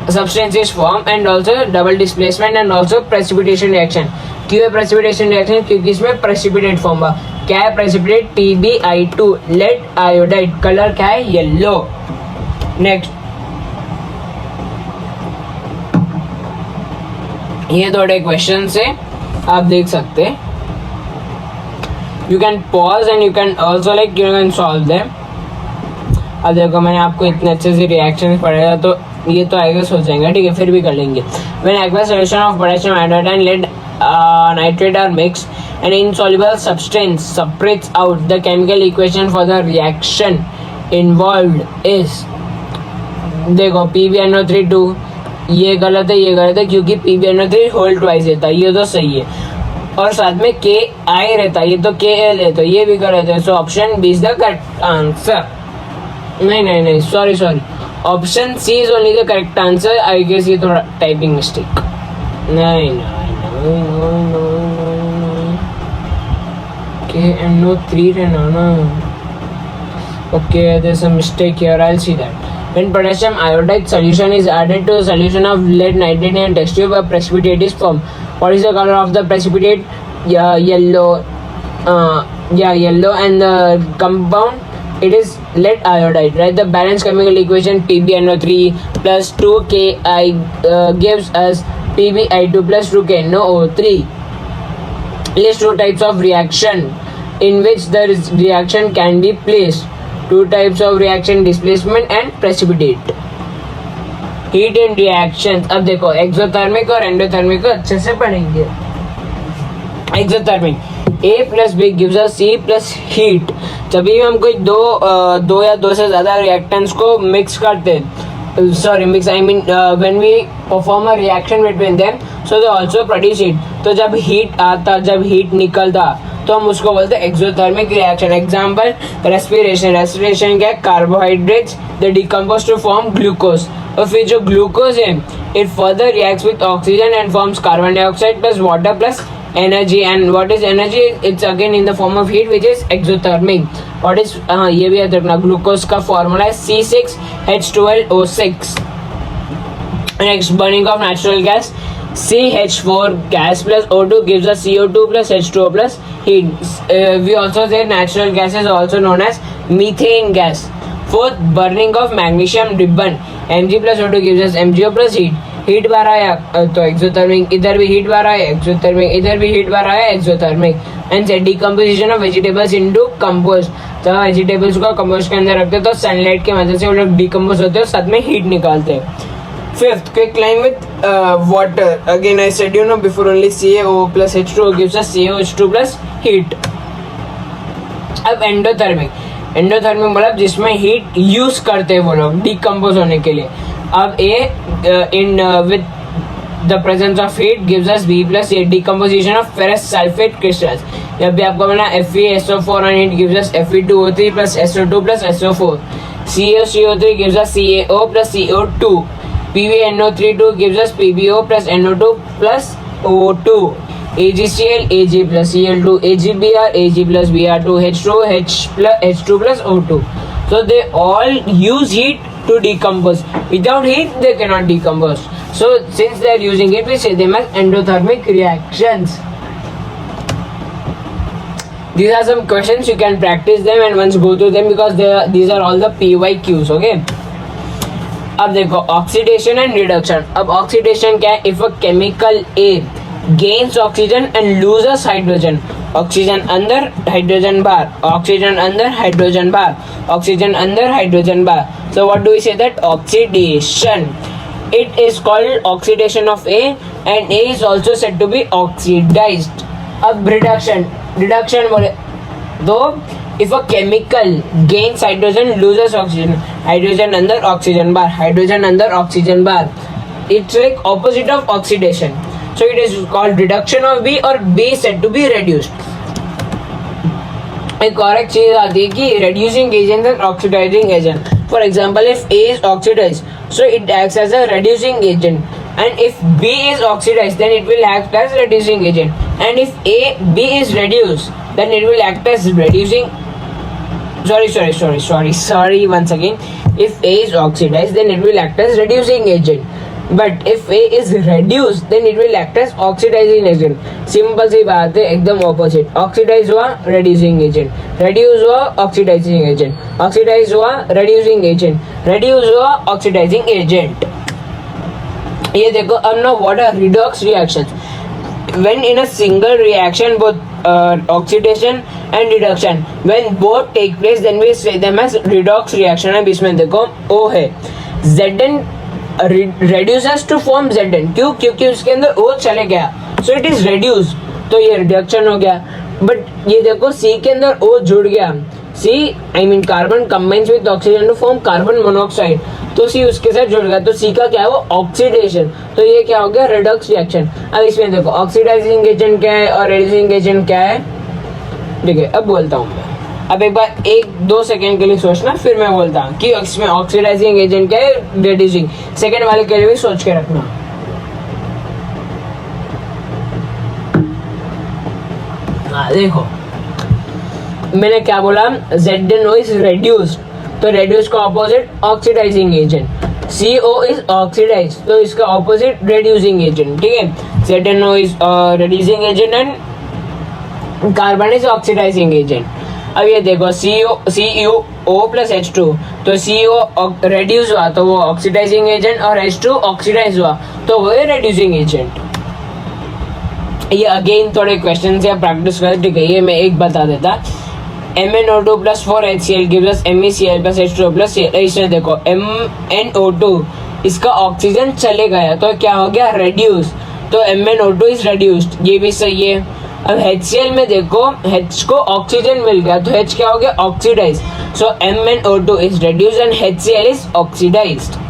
substance is formed and also double displacement and also precipitation reaction. क्यों है precipitation reaction? क्योंकि इसमें precipitate form हुआ. क्या है precipitate? PbI2, lead iodide. Colour क्या है? Yellow. Next, ये थोड़े क्वेश्चन से आप देख सकते हैं. You can pause and you can also like you can solve them. अब देखो मैंने आपको इतने अच्छे से रिएक्शन पढ़ाया तो ये तो आएगा सोचेंगे, ठीक है, फिर भी कर लेंगे. When aqueous solution of potassium iodide and lead nitrate are mix an insoluble substance separates out. The chemical equation for the reaction involved is, देखो PbNO3 2, ये गलत है, ये गलत है क्योंकि PbNO3 होल ट्वाइस रहता है, ये तो सही है. और साथ में Ki रहता है, ये तो Kl है, तो ये भी गलत है. So option B is the correct answer. नहीं sorry option C is only the correct answer. I guess ये थोड़ा टाइपिंग मिस्टेक. नहीं KNO3 रहना ना. Okay, there's a mistake here. I'll see that. When potassium iodide solution is added to a solution of lead nitrate in a test tube, a precipitate is formed. What is the color of the precipitate? Yellow. Yellow, and the compound it is lead iodide. Right? The balanced chemical equation PbNO3 plus 2Ki gives us PbI2 plus 2KNO3. List two types of reaction in which the reaction can be placed. Two types of reaction: displacement and precipitate. Heat in reaction. अब देखो exothermic और endothermic को अच्छे से पढ़ेंगे. Exothermic, A plus B gives us C plus heat. जब भी हम कोई दो या दो से ज्यादा रिएक्टेंट्स को मिक्स करते हैं, sorry mix I mean when we perform a reaction between them, so they also produce heat. तो जब हीट निकलता तो हम उसको बोलते हैं exothermic reaction. Example respiration. Respiration क्या है? Carbohydrates they decompose to form glucose. और फिर जो ग्लूकोज है it further reacts with oxygen and forms carbon dioxide plus water plus energy. And what is energy? It's again in the form of heat, which is exothermic. What is ये भी याद रखना, glucose का formula है C6H12O6. Next, burning of natural gas. CH4 gas plus O2 gives us CO2 plus H2O plus heat. We also say natural gas is also known as methane gas. Fourth, burning of magnesium ribbon. Mg plus O2 gives us MgO plus heat. Heat बार आया तो exothermic, इधर भी heat बार आया exothermic, इधर भी heat बार आया exothermic. And decomposition of vegetables into compost. जब वेजिटेबल्स को कंपोस्ट के अंदर रखते हैं तो सनलाइट की मदद से वो लोग डिकम्पोज होते हैं, साथ में हीट निकालते हैं. Fifth, quicklime with water. Again I said you know before, only CaO plus H2O gives us CaOH2 plus heat. अब एंडोथर्मिक. एंडोथर्मिक मतलब जिसमें हीट यूज करते हैं वो लोग डिकम्पोज होने के लिए. अब in with the presence of heat gives us B plus A, decomposition of ferrous sulfate crystals. जब भी आपको बना FeSO4 and it gives us Fe2O3 plus SO2 plus SO4. CaCO3 gives us CaO plus CO2. PbNO32 gives us PbO plus NO2 plus O2. AgCl Ag plus Cl2, AgBr Ag plus Br2, H2O H2 plus O2. So they all use heat to decompose. Without heat they cannot decompose. So since they are using it, we say them as endothermic reactions. These are some questions, you can practice them and once go through them because these are all the PYQs. Okay, अब देखो oxidation and reduction. अब oxidation क्या है? If a chemical A gains oxygen and loses hydrogen. Oxygen अंदर hydrogen बाहर, oxygen अंदर hydrogen बाहर, oxygen अंदर हाइड्रोजन बाहर. So what do we say? That oxidation. It is called oxidation of A and A is also said to be oxidized. अब reduction. Reduction बोले तो if a chemical gains hydrogen loses oxygen. Hydrogen अंदर oxygen बाहर, hydrogen अंदर oxygen बाहर. It's like opposite of oxidation. So it is called reduction of B or B is said to be reduced. एक और एक चीज आती है कि reducing agent and oxidizing agent. For example, if A is oxidized, so it acts as a reducing agent. And if B is oxidized, then it will act as reducing agent. And if B is reduced, then it will act as reducing. Sorry. Once again, if A is oxidized, then it will act as reducing agent. But if A is reduced, then it will act as oxidizing agent. Simple सी बात है, एकदम opposite. Oxidise हुआ reducing agent, reduce हुआ oxidizing agent, oxidize हुआ reducing agent, reduce हुआ oxidizing agent. ये देखो अब ना, what are redox reactions? When in a single reaction both oxidation and reduction, when both take place, then we say them as redox reaction. अब इसमें देखो O है, Zn reduces to form Zn. क्यों? क्योंकि उसके अंदर O चले गया, so it is reduced, तो ये रिडक्शन हो गया. बट ये देखो C के अंदर O जुड़ गया. C I mean carbon combines with oxygen to form carbon monoxide, तो C उसके साथ जुड़ गया, तो C का क्या है? वो ऑक्सीडेशन. तो ये क्या हो गया? Redux reaction. अब इसमें देखो ऑक्सीडाइजिंग एजेंट क्या है और रिड्यूसिंग एजेंट क्या है. ठीक है, अब बोलता हूँ मैं. अब एक बार 1-2 सेकेंड के लिए सोचना, फिर मैं बोलता हूँ कि इसमें ऑक्सीडाइजिंग एजेंट क्या है, रिड्यूसिंग. सेकेंड वाले के लिए भी सोच के रखना. देखो मैंने क्या बोला, ZnO इज रेड्यूस्ड, तो रेड्यूस का opposite oxidizing agent. CO is oxidize, तो इसका ऑपोजिट रेड्यूसिंग एजेंट. ठीक है, ZnO is reducing agent and carbon is oxidizing agent. अब ये देखो CuO प्लस H2, तो CO रेड्यूस हुआ तो वो ऑक्सीडाइजिंग एजेंट और H2 ऑक्सीडाइज हुआ तो वो रेड्यूसिंग एजेंट. ये अगेन थोड़े क्वेश्चन या प्रैक्टिस कर, ठीक है। ये मैं एक बता देता, MnO2 plus 4HCl gives us MECl plus H2O plus Cl। इसमें देखो MnO2 इसका ऑक्सीजन चले गया तो क्या हो गया, रेड्यूस, तो MnO2 इज रेड्यूस्ड, ये भी सही है। अब HCl में देखो H को ऑक्सीजन मिल गया तो H क्या हो गया, oxidize, so MnO2 is reduced and HCl is oxidized.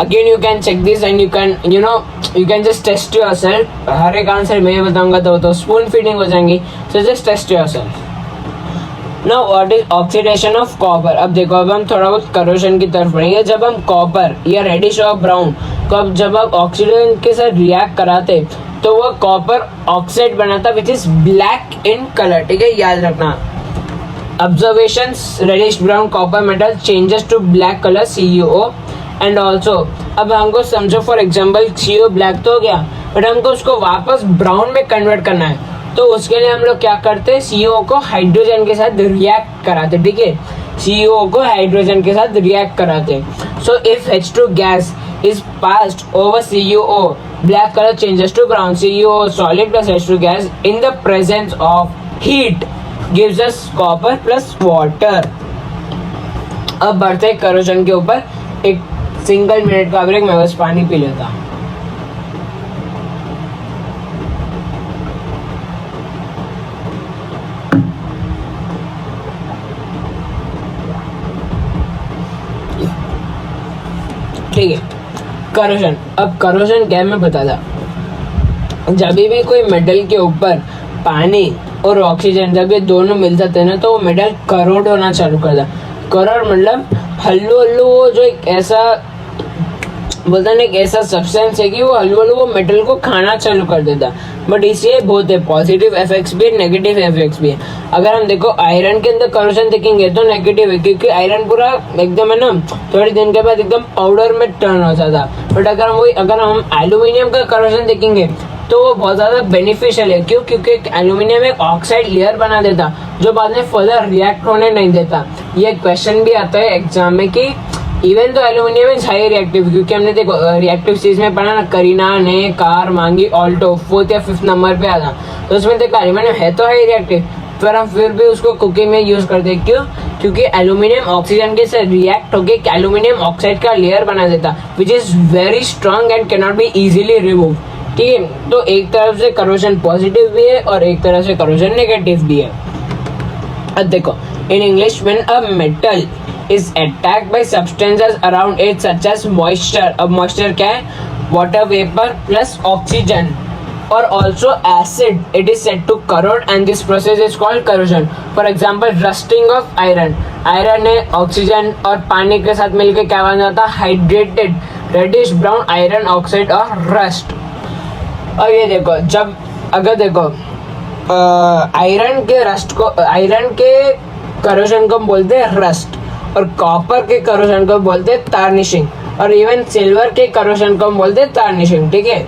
Again you can check this and you can just test yourself। हर एक आंसर मैं बताऊंगा तो स्पून फीडिंग हो जाएंगी, so just test yourself। Now what is oxidation of copper? अब देखो, अब हम थोड़ा बहुत करोशन की तरफ बढ़ेंगे। जब हम कॉपर या रेडिश और ब्राउन को जब आप ऑक्सीजन के साथ रिएक्ट कराते तो वो कॉपर ऑक्साइड बनाता which is black in colour, ठीक है, याद रखना। Observations, reddish brown copper metal changes to black color CuO and also. अब हमको समझो फॉर एग्जाम्पल CO ब्लैक तो हो गया, बट हमको उसको वापस ब्राउन में कन्वर्ट करना है, तो उसके लिए हम लोग क्या करते हैं, CO को हाइड्रोजन के साथ रिएक्ट कराते, ठीक है, CO को हाइड्रोजन के साथ रिएक्ट कराते। So if H2 gas is passed over CuO, black colour changes to brown. CuO solid plus H2 gas in the presence of heat gives us copper plus water. अब बढ़ते हैं corrosion के ऊपर। एक single minute का break, मैं बस पानी पी लेता। ठीक है, करोजन। अब करोजन क्या है मैं बता दा। जब भी कोई मेटल के ऊपर पानी और ऑक्सीजन जब ये दोनों मिल जाते हैं ना, तो वो मेटल करोड होना चालू कर दा। करोड मतलब हल्लू हल्लू, वो जो एक ऐसा बोलता है ना, एक ऐसा सब्सटेंस है कि वो हल्लू हल्लू वो मेटल को खाना चालू कर देता। बट इससे बहुत है पॉजिटिव इफेक्ट्स भी है, नेगेटिव इफेक्ट्स भी है। अगर हम देखो आयरन के अंदर करोजन देखेंगे तो नेगेटिव है, क्योंकि आयरन पूरा एकदम है ना थोड़े दिन के बाद एकदम पाउडर में टर्न हो जाता। बट अगर हम एल्यूमिनियम का करोजन देखेंगे तो वो बहुत ज़्यादा बेनिफिशियल है। क्यों? क्योंकि एल्यूमिनियम एक ऑक्साइड लेयर बना देता जो बाद में फर्दर रिएक्ट होने नहीं देता। ये क्वेश्चन भी आता है एग्जाम में कि इवन तो एल्यूमिनियम इज हाई रिएक्टिव, क्योंकि हमने देखो रिएक्टिव चीज में पढ़ा ना, करीना ने कार मांगी ऑल्टो 4th या 5th नंबर पे आना, तो उसमें देखा एल्यूमिनियम है तो हाई रिएक्टिव, पर हम फिर भी उसको कुकिंग में यूज करते हैं। क्यों? क्योंकि एल्यूमिनियम ऑक्सीजन के साथ रिएक्ट होकर एल्यूमिनियम ऑक्साइड का लेयर बना देता which is very strong and can not be easily remove. ठीक है, तो एक तरफ से करोजन पॉजिटिव भी है और एक तरफ से करोजन नेगेटिव भी है। अब देखो, in English when a metal is attacked by substances around it such as moisture। अब moisture क्या है? water vapor plus oxygen or also acid, it is said to corrode and this process is called corrosion। for example rusting of iron, iron है oxygen और पानी के साथ मिलकर क्या बन जाता है? Hydrated reddish brown iron oxide और रस्ट। और ये देखो, जब अगर देखो आयरन के रस्ट को, आयरन के करोजन को बोलते हैं रस्ट, और कॉपर के करोजन को बोलते हैं टार्निशिंग, और इवन सिल्वर के करोजन को बोलते हैं टार्निशिंग। ठीक है,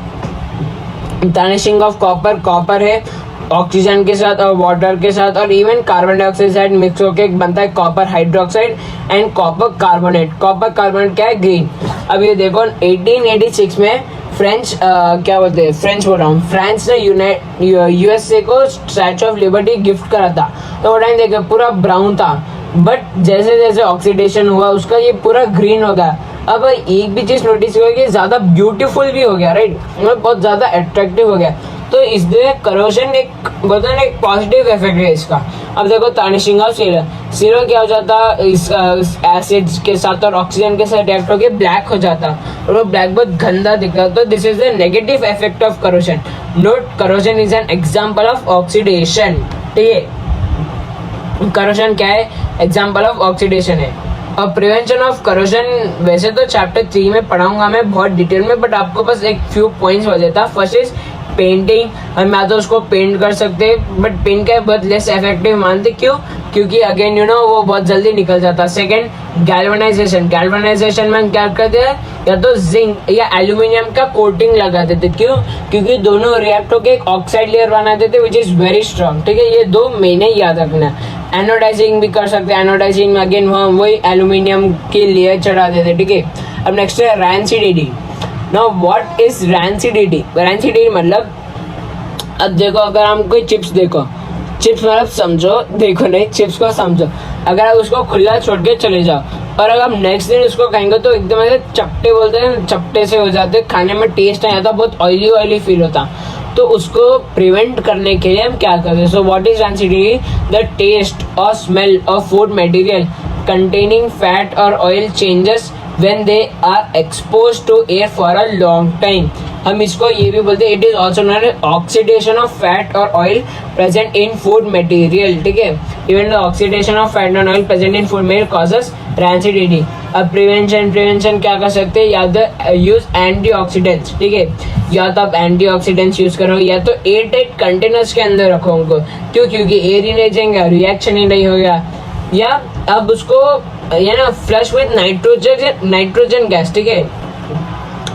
टार्निशिंग ऑफ कॉपर, कॉपर है ऑक्सीजन के साथ और वाटर के साथ और इवन कार्बन डाइऑक्साइड मिक्स होकर बनता है copper hydroxide and copper carbonate. Copper carbonate क्या है? ग्रीन। अब ये देखो 1886 में फ्रेंच क्या बोलते हैं, फ्रेंच बोल रहा हूँ, फ्रांस ने यूएसए को स्टैच्यू ऑफ लिबर्टी गिफ्ट करा था, तो वो टाइम देखो पूरा ब्राउन था, बट जैसे जैसे ऑक्सीडेशन हुआ उसका ये पूरा ग्रीन हो गया। अब एक भी चीज नोटिस हुआ कि ज्यादा ब्यूटीफुल भी हो गया, राइट, मतलब बहुत ज्यादा अट्रैक्टिव हो गया। तो इसलिए करोजन एक बोलते हैं एक पॉजिटिव इफेक्ट है इसका। अब देखो टार्निशिंग ऑफ सिल्वर, सिल्वर क्या हो जाता इस एसिड के साथ और ऑक्सीजन के साथ रिएक्ट होकर ब्लैक हो जाता और वो ब्लैक बहुत गंदा दिखता। तो this is the negative effect of corrosion. Note, corrosion is an example of oxidation. ठीक है, करोजन क्या है? एग्जाम्पल ऑफ ऑक्सीडेशन है। और प्रिवेंशन ऑफ करोजन वैसे तो चैप्टर 3 में पढ़ाऊंगा मैं बहुत डिटेल में, बट आपको बस एक फ्यू पॉइंट्स बता देता। फर्स्ट इज पेंटिंग, हम या तो उसको पेंट कर सकते हैं, बट पेंट का बहुत लेस इफेक्टिव मानते। क्यों? क्योंकि अगेन वो बहुत जल्दी निकल जाता। सेकंड, गैल्वेनाइजेशन, गैल्वेनाइजेशन में क्या करते हैं, या तो जिंक या एल्यूमिनियम का कोटिंग लगा देते। क्यों? क्योंकि दोनों रिएक्ट होकर एक ऑक्साइड लेयर बना देते विच इज वेरी स्ट्रॉन्ग। ठीक है, ये दो मैंने याद रखना। एनोडाइजिंग भी कर सकते हैं, एनोडाइजिंग में अगेन वही एल्यूमिनियम की लेयर चढ़ा देते। ठीक है, अब नेक्स्ट है rancidity. Now what is rancidity? Rancidity मतलब, अब देखो अगर हम कोई चिप्स देखो, चिप्स मतलब समझो, देखो नहीं, चिप्स को समझो, अगर आप उसको खुला छोड़ के चले जाओ और अगर आप नेक्स्ट दिन उसको खाएंगे तो एकदम ऐसे चपटे, बोलते हैं चपटे से हो जाते, खाने में टेस्ट नहीं आता, बहुत ऑयली ऑयली फील होता। तो उसको प्रिवेंट करने के लिए हम क्या करते हैं? So what is rancidity? The taste और smell of food material containing fat or oil changes when they are exposed to air for a long time. हम इसको ये भी बोलते हैं, it is also known as oxidation of fat और oil present in food material, ठीक है। Even the oxidation of fat and oil present in food material causes rancidity. अब प्रिवेंशन क्या कर सकते हैं? या तो यूज एंटीऑक्सीडेंट्स, ठीक है, या तो आप एंटीऑक्सीडेंट्स यूज करो, या तो एयर टाइट कंटेनर्स के अंदर रखो उनको। क्यों? क्योंकि एयर ही नहीं जाएंगे, रिएक्शन ही नहीं होगा। या अब उसको या ना फ्लश विद नाइट्रोजन गैस, ठीक है,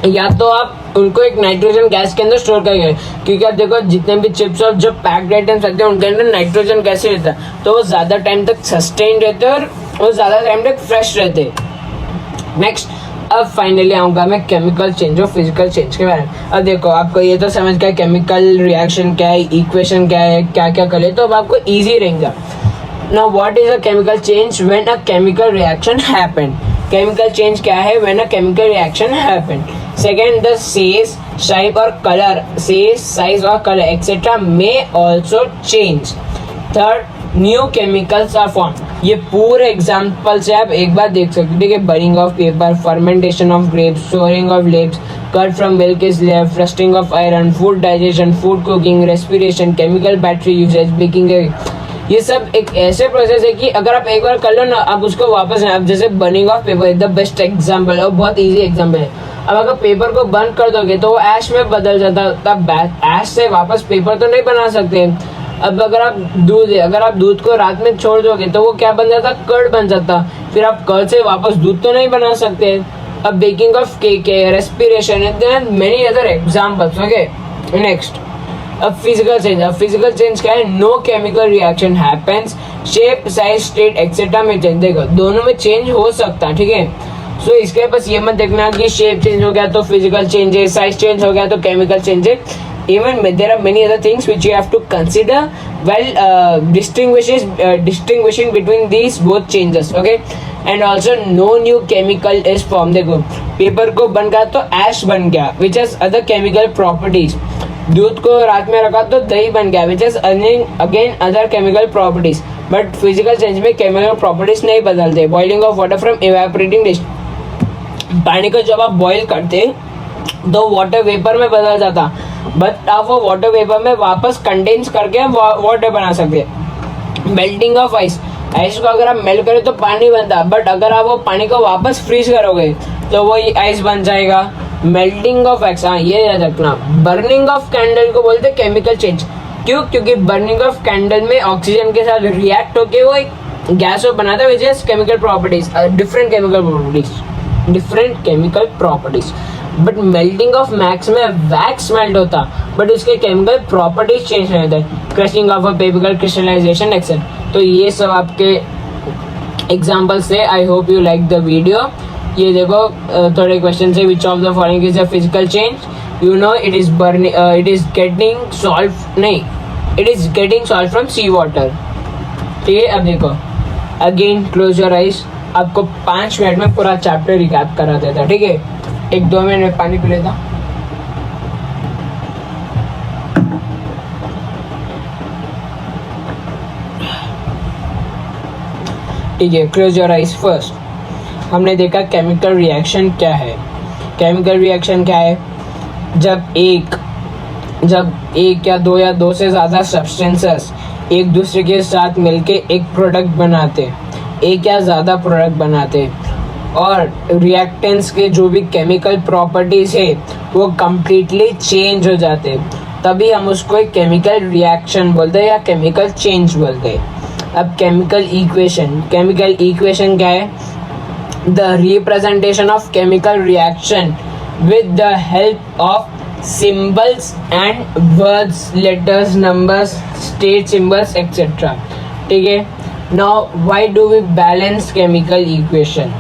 या तो आप उनको एक नाइट्रोजन गैस के अंदर स्टोर करेंगे, क्योंकि आप देखो जितने भी चिप्स और जो पैक्ड आइटम्स रहते हैं उनके अंदर नाइट्रोजन गैस ही रहता है, तो वो ज़्यादा टाइम तक सस्टेन रहते हैं और वो ज़्यादा टाइम तक फ्रेश रहते हैं। नेक्स्ट, अब फाइनली आऊँगा मैं केमिकल चेंज और फिजिकल चेंज के बारे में। अब देखो आपको ये तो समझ गया केमिकल रिएक्शन क्या है, इक्वेशन क्या है, क्या क्या करे, तो अब आपको ईजी रहेगा। Now what is a chemical change when a chemical reaction happened? Chemical change क्या है? When a chemical reaction happened. Second, the shape or color, size or color etc. may also change. Third, new chemicals are formed. ये पूरे example से आप एक बार देख सकते हो, ठीक है। Burning of paper, fermentation of grapes, storing of laps, curd from milk is left, rusting of iron, food digestion, food cooking, respiration, chemical battery uses, baking. ये सब एक ऐसे प्रोसेस है कि अगर आप एक बार कर लो ना, आप उसको वापस आप जैसे burning of paper the best example और बहुत इजी एग्जांपल है। अब अगर पेपर को बर्न कर दोगे तो वो ऐश में बदल जाता है, तब ऐश से वापस पेपर तो नहीं बना सकते। अब अगर आप दूध को रात में छोड़ दोगे तो वो क्या बन जाता? कर्ड बन जाता। फिर आप कर्ड से वापस दूध तो नहीं बना सकते। अब बेकिंग ऑफ केक है, रेस्पिरेशन है, many other examples, okay. Next, अब फिजिकल चेंज क्या है? No chemical reaction happens, shape, size, state etcetera में चेंज। देखो दोनों में चेंज हो सकता है, ठीक है। सो इसके बस ये मत देखना कि शेप चेंज हो गया तो फिजिकल चेंज है, साइज चेंज हो गया तो केमिकल चेंज है। Even there are many other things which you have to consider while distinguishing between these both changes, okay? And also no new chemical is formed. देखो paper को बन गया तो ऐश बन गया, which has other chemical properties. दूध को रात में रखा तो दही बन गया, which has again other chemical properties. But physical change में chemical properties नहीं बदलते. Boiling of water from evaporating dish. पानी को जब आप बॉईल करते तो वाटर वेपर में बदल जाता, बट आप वो वाटर वेपर में वापस कंडेंस करके वाटर बना सकते। मेल्टिंग ऑफ आइस को अगर आप मेल्ट करें तो पानी बनता, बट अगर आप वो पानी को वापस फ्रीज करोगे तो वो आइस बन जाएगा। मेल्टिंग ऑफ एक्स, हाँ ये याद रखना। बर्निंग ऑफ कैंडल को बोलते केमिकल चेंज। क्यों? क्योंकि बर्निंग ऑफ कैंडल में ऑक्सीजन के साथ रिएक्ट होके वो एक गैस को बनाता है, which is chemical properties, different chemical properties. But melting of wax में वैक्स मेल्ट होता, बट उसके केमिकल प्रॉपर्टीज चेंज नहीं होते। Crushing of a paper, crystallization etcetera. तो ये सब आपके एग्जाम्पल से। I hope you like the video. ये देखो थोड़े क्वेश्चन है, which of the following is a physical change? You know it is burning, it is getting solve from sea water, ठीक है। अब देखो अगेन क्लोज योर आइज, आपको 5 minute में पूरा चैप्टर रिकैप करा देता, ठीक है। 1-2 मिनट में पानी पी लेता। ठीक है, क्लोज योर आइज। फर्स्ट हमने देखा केमिकल रिएक्शन क्या है। केमिकल रिएक्शन क्या है? जब एक या दो से ज़्यादा सब्सटेंसेस एक दूसरे के साथ मिलके एक प्रोडक्ट बनाते, एक या ज़्यादा प्रोडक्ट बनाते, और रिएक्टेंट्स के जो भी केमिकल प्रॉपर्टीज है वो कम्प्लीटली चेंज हो जाते, तभी हम उसको एक केमिकल रिएक्शन बोलते हैं या केमिकल चेंज बोलते हैं। अब केमिकल इक्वेशन क्या है? The representation of chemical reaction with the help of symbols and words, letters, numbers, state symbols etcetera, ठीक है। Now why do we balance chemical equation?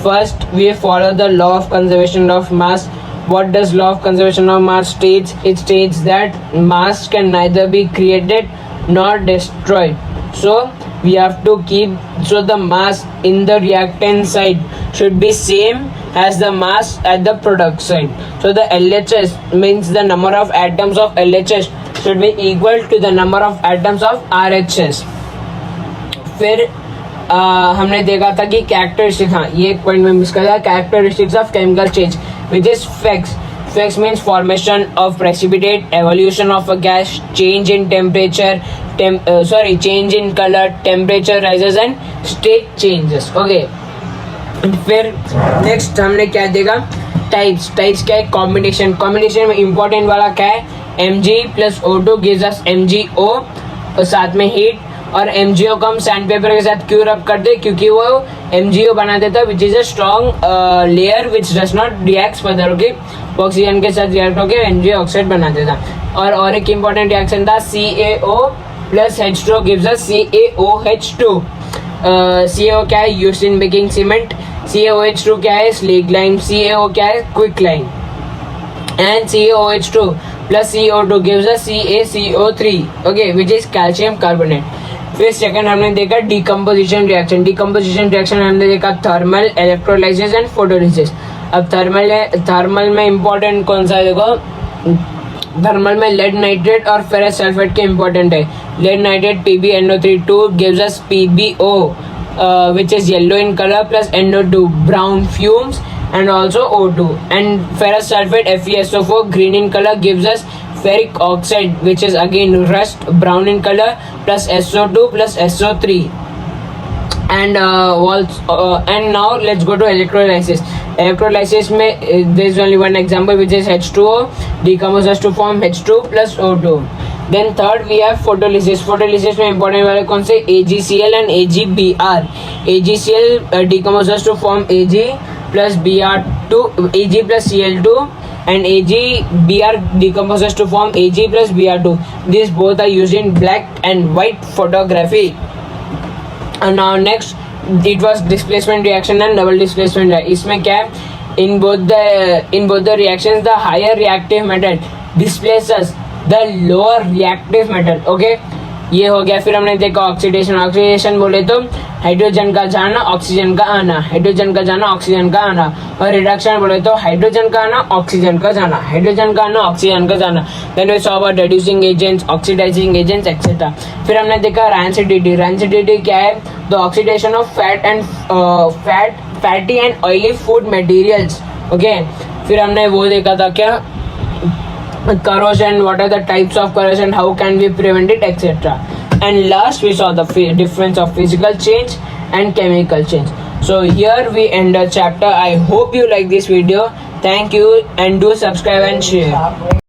First, we follow the law of conservation of mass. what does law of conservation of mass states? It states that mass can neither be created nor destroyed. So we have to keep, so the mass in the reactant side should be same as the mass at the product side. So the LHS means the number of atoms of LHS should be equal to the number of atoms of RHS. फिर हमने देखा था कि characteristics, हाँ ये एक point में miss कर दिया, characteristics of chemical change which is fakes. Fakes means formation of precipitate, evolution of a gas, change in temperature, change in colour, temperature rises and state changes. Okay, फिर next हमने क्या देखा, types. Types क्या है, combination. Combination में important वाला क्या है, Mg plus O2 gives us MgO, और साथ में हीट. और MgO को हम सैंड पेपर के साथ क्यों रब करते हैं, क्योंकि वो MgO बना देता है which is a strong layer which does not react further. Okay, oxygen के साथ रिएक्ट होकर MgO ऑक्साइड बना देता. और एक इंपॉर्टेंट रिएक्शन था CaO plus H2O gives us CaOH2. CaO क्या है, used in making cement. CaOH2 क्या है, स्लीक लाइम. CaO क्या है, quick lime. And CaOH2 plus CO2 gives us CaCO3, okay, which is calcium carbonate. फिर second हमने देखा डिकम्पोजिशन रिएक्शन. डिकम्पोजिशन रिएक्शन हमने देखा थर्मल, इलेक्ट्रोलाइसिस एंड फोटोलिसिस. अब थर्मल में इंपॉर्टेंट कौन सा है, देखो थर्मल में लेड नाइट्रेट और फेरस सल्फेट के इंपॉर्टेंट है. Lead nitrate PbNO3 gives us PbO, which is yellow in color, plus NO2 brown fumes, and also O2. And ferrous sulfate FeSO4 green in color gives us ferric oxide, which is again rust brown in color, plus SO2 plus SO3. And and now let's go to electrolysis. Electrolysis में there is only one example, which is H2O decomposes to form H2 plus O2. Then third we have photolysis. Photolysis में important वाले कौन से, AgCl and AgBr. AgCl decomposes to form Ag plus Br2, Ag plus Cl2, and AgBr decomposes to form Ag plus Br2. These both are used in black and white photography. And now next it was displacement reaction and double displacement reaction. इसमें क्या है, in both the reactions the higher reactive metal displaces the lower reactive metal. Okay, ये हो गया. फिर हमने देखा oxidation. Oxidation बोले तो हाइड्रोजन का जाना, ऑक्सीजन का आना, हाइड्रोजन का जाना, ऑक्सीजन का आना. और रिडक्शन बोले तो हाइड्रोजन का आना, ऑक्सीजन का जाना, हाइड्रोजन का आना, ऑक्सीजन का जाना. Then we saw about reducing agents, oxidizing agents etcetera. फिर हमने देखा रैंसिडिटी. रैंसिडिटी क्या है, the oxidation of fatty and oily food materials. Okay, फिर हमने वो देखा था क्या, corrosion, what are the types of corrosion, how can we prevent it, etc. And last we saw the difference of physical change and chemical change. So here we end the chapter. I hope you like this video. Thank you, and do subscribe and share.